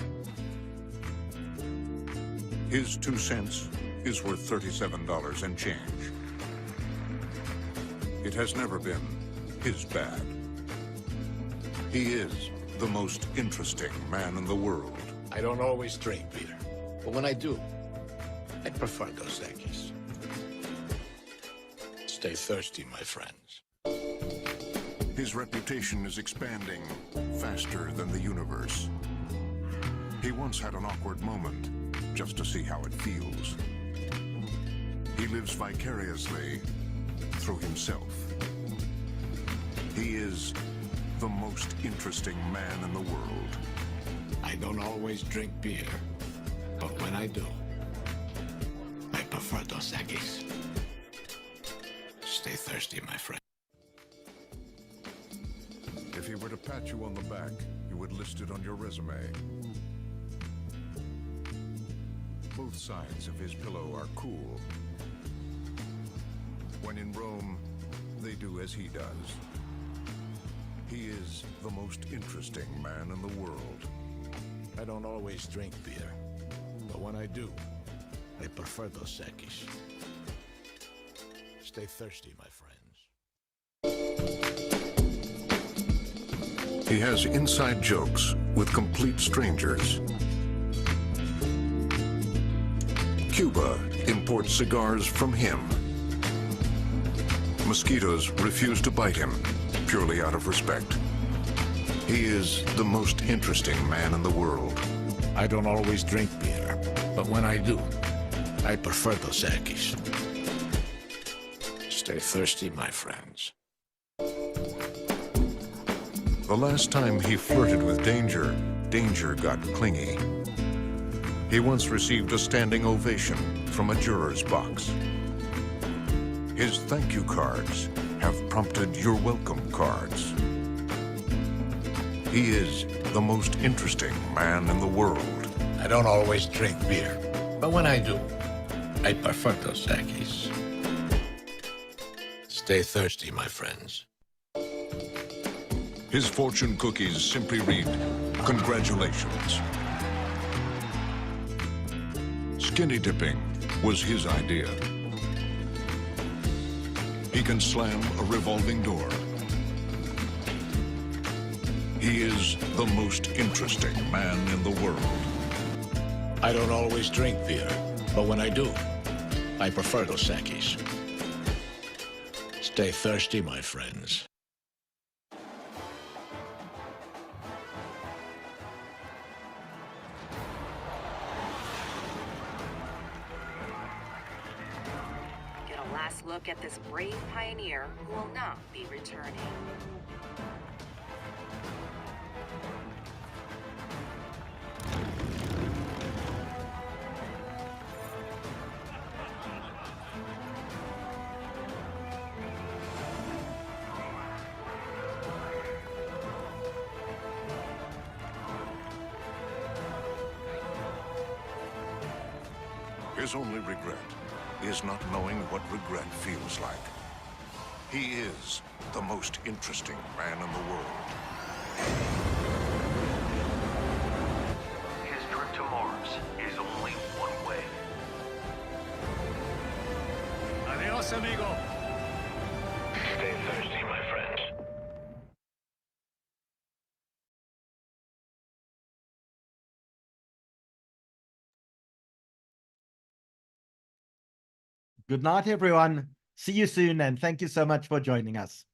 His 2 cents is worth $37 and change. It has never been his bad. He is the most interesting man in the world. I don't always drink beer, but when I do, I prefer Dos Equis. Stay thirsty, my friends. His reputation is expanding faster than the universe. He once had an awkward moment just to see how it feels. He lives vicariously through himself. He is the most interesting man in the world. I don't always drink beer, but when I do, I prefer Dos Equis. Stay thirsty, my friend. If he were to pat you on the back, you would list it on your resume. Both sides of his pillow are cool. When in Rome, they do as he does. He is the most interesting man in the world. I don't always drink beer, but when I do, I prefer Dos Equis. Stay thirsty, my friends. He has inside jokes with complete strangers. Cuba imports cigars from him. Mosquitoes refuse to bite him, purely out of respect. He is the most interesting man in the world. I don't always drink beer, but when I do, I prefer Dos Equis. Stay thirsty, my friends. The last time he flirted with danger, danger got clingy. He once received a standing ovation from a juror's box. His thank you cards have prompted your welcome cards. He is the most interesting man in the world. I don't always drink beer, but when I do, I prefer Dos Equis. Stay thirsty, my friends. His fortune cookies simply read, "Congratulations." Skinny dipping was his idea. He can slam a revolving door. He is the most interesting man in the world. I don't always drink beer, but when I do, I prefer Dos Equis. Stay thirsty, my friends. Get a last look at this brave pioneer who will not be returning. His only regret is not knowing what regret feels like. He is the most interesting man in the world. His trip to Mars is only one way. Adios, amigo. Stay thirsty, my friends. Good night, everyone. See you soon, and thank you so much for joining us.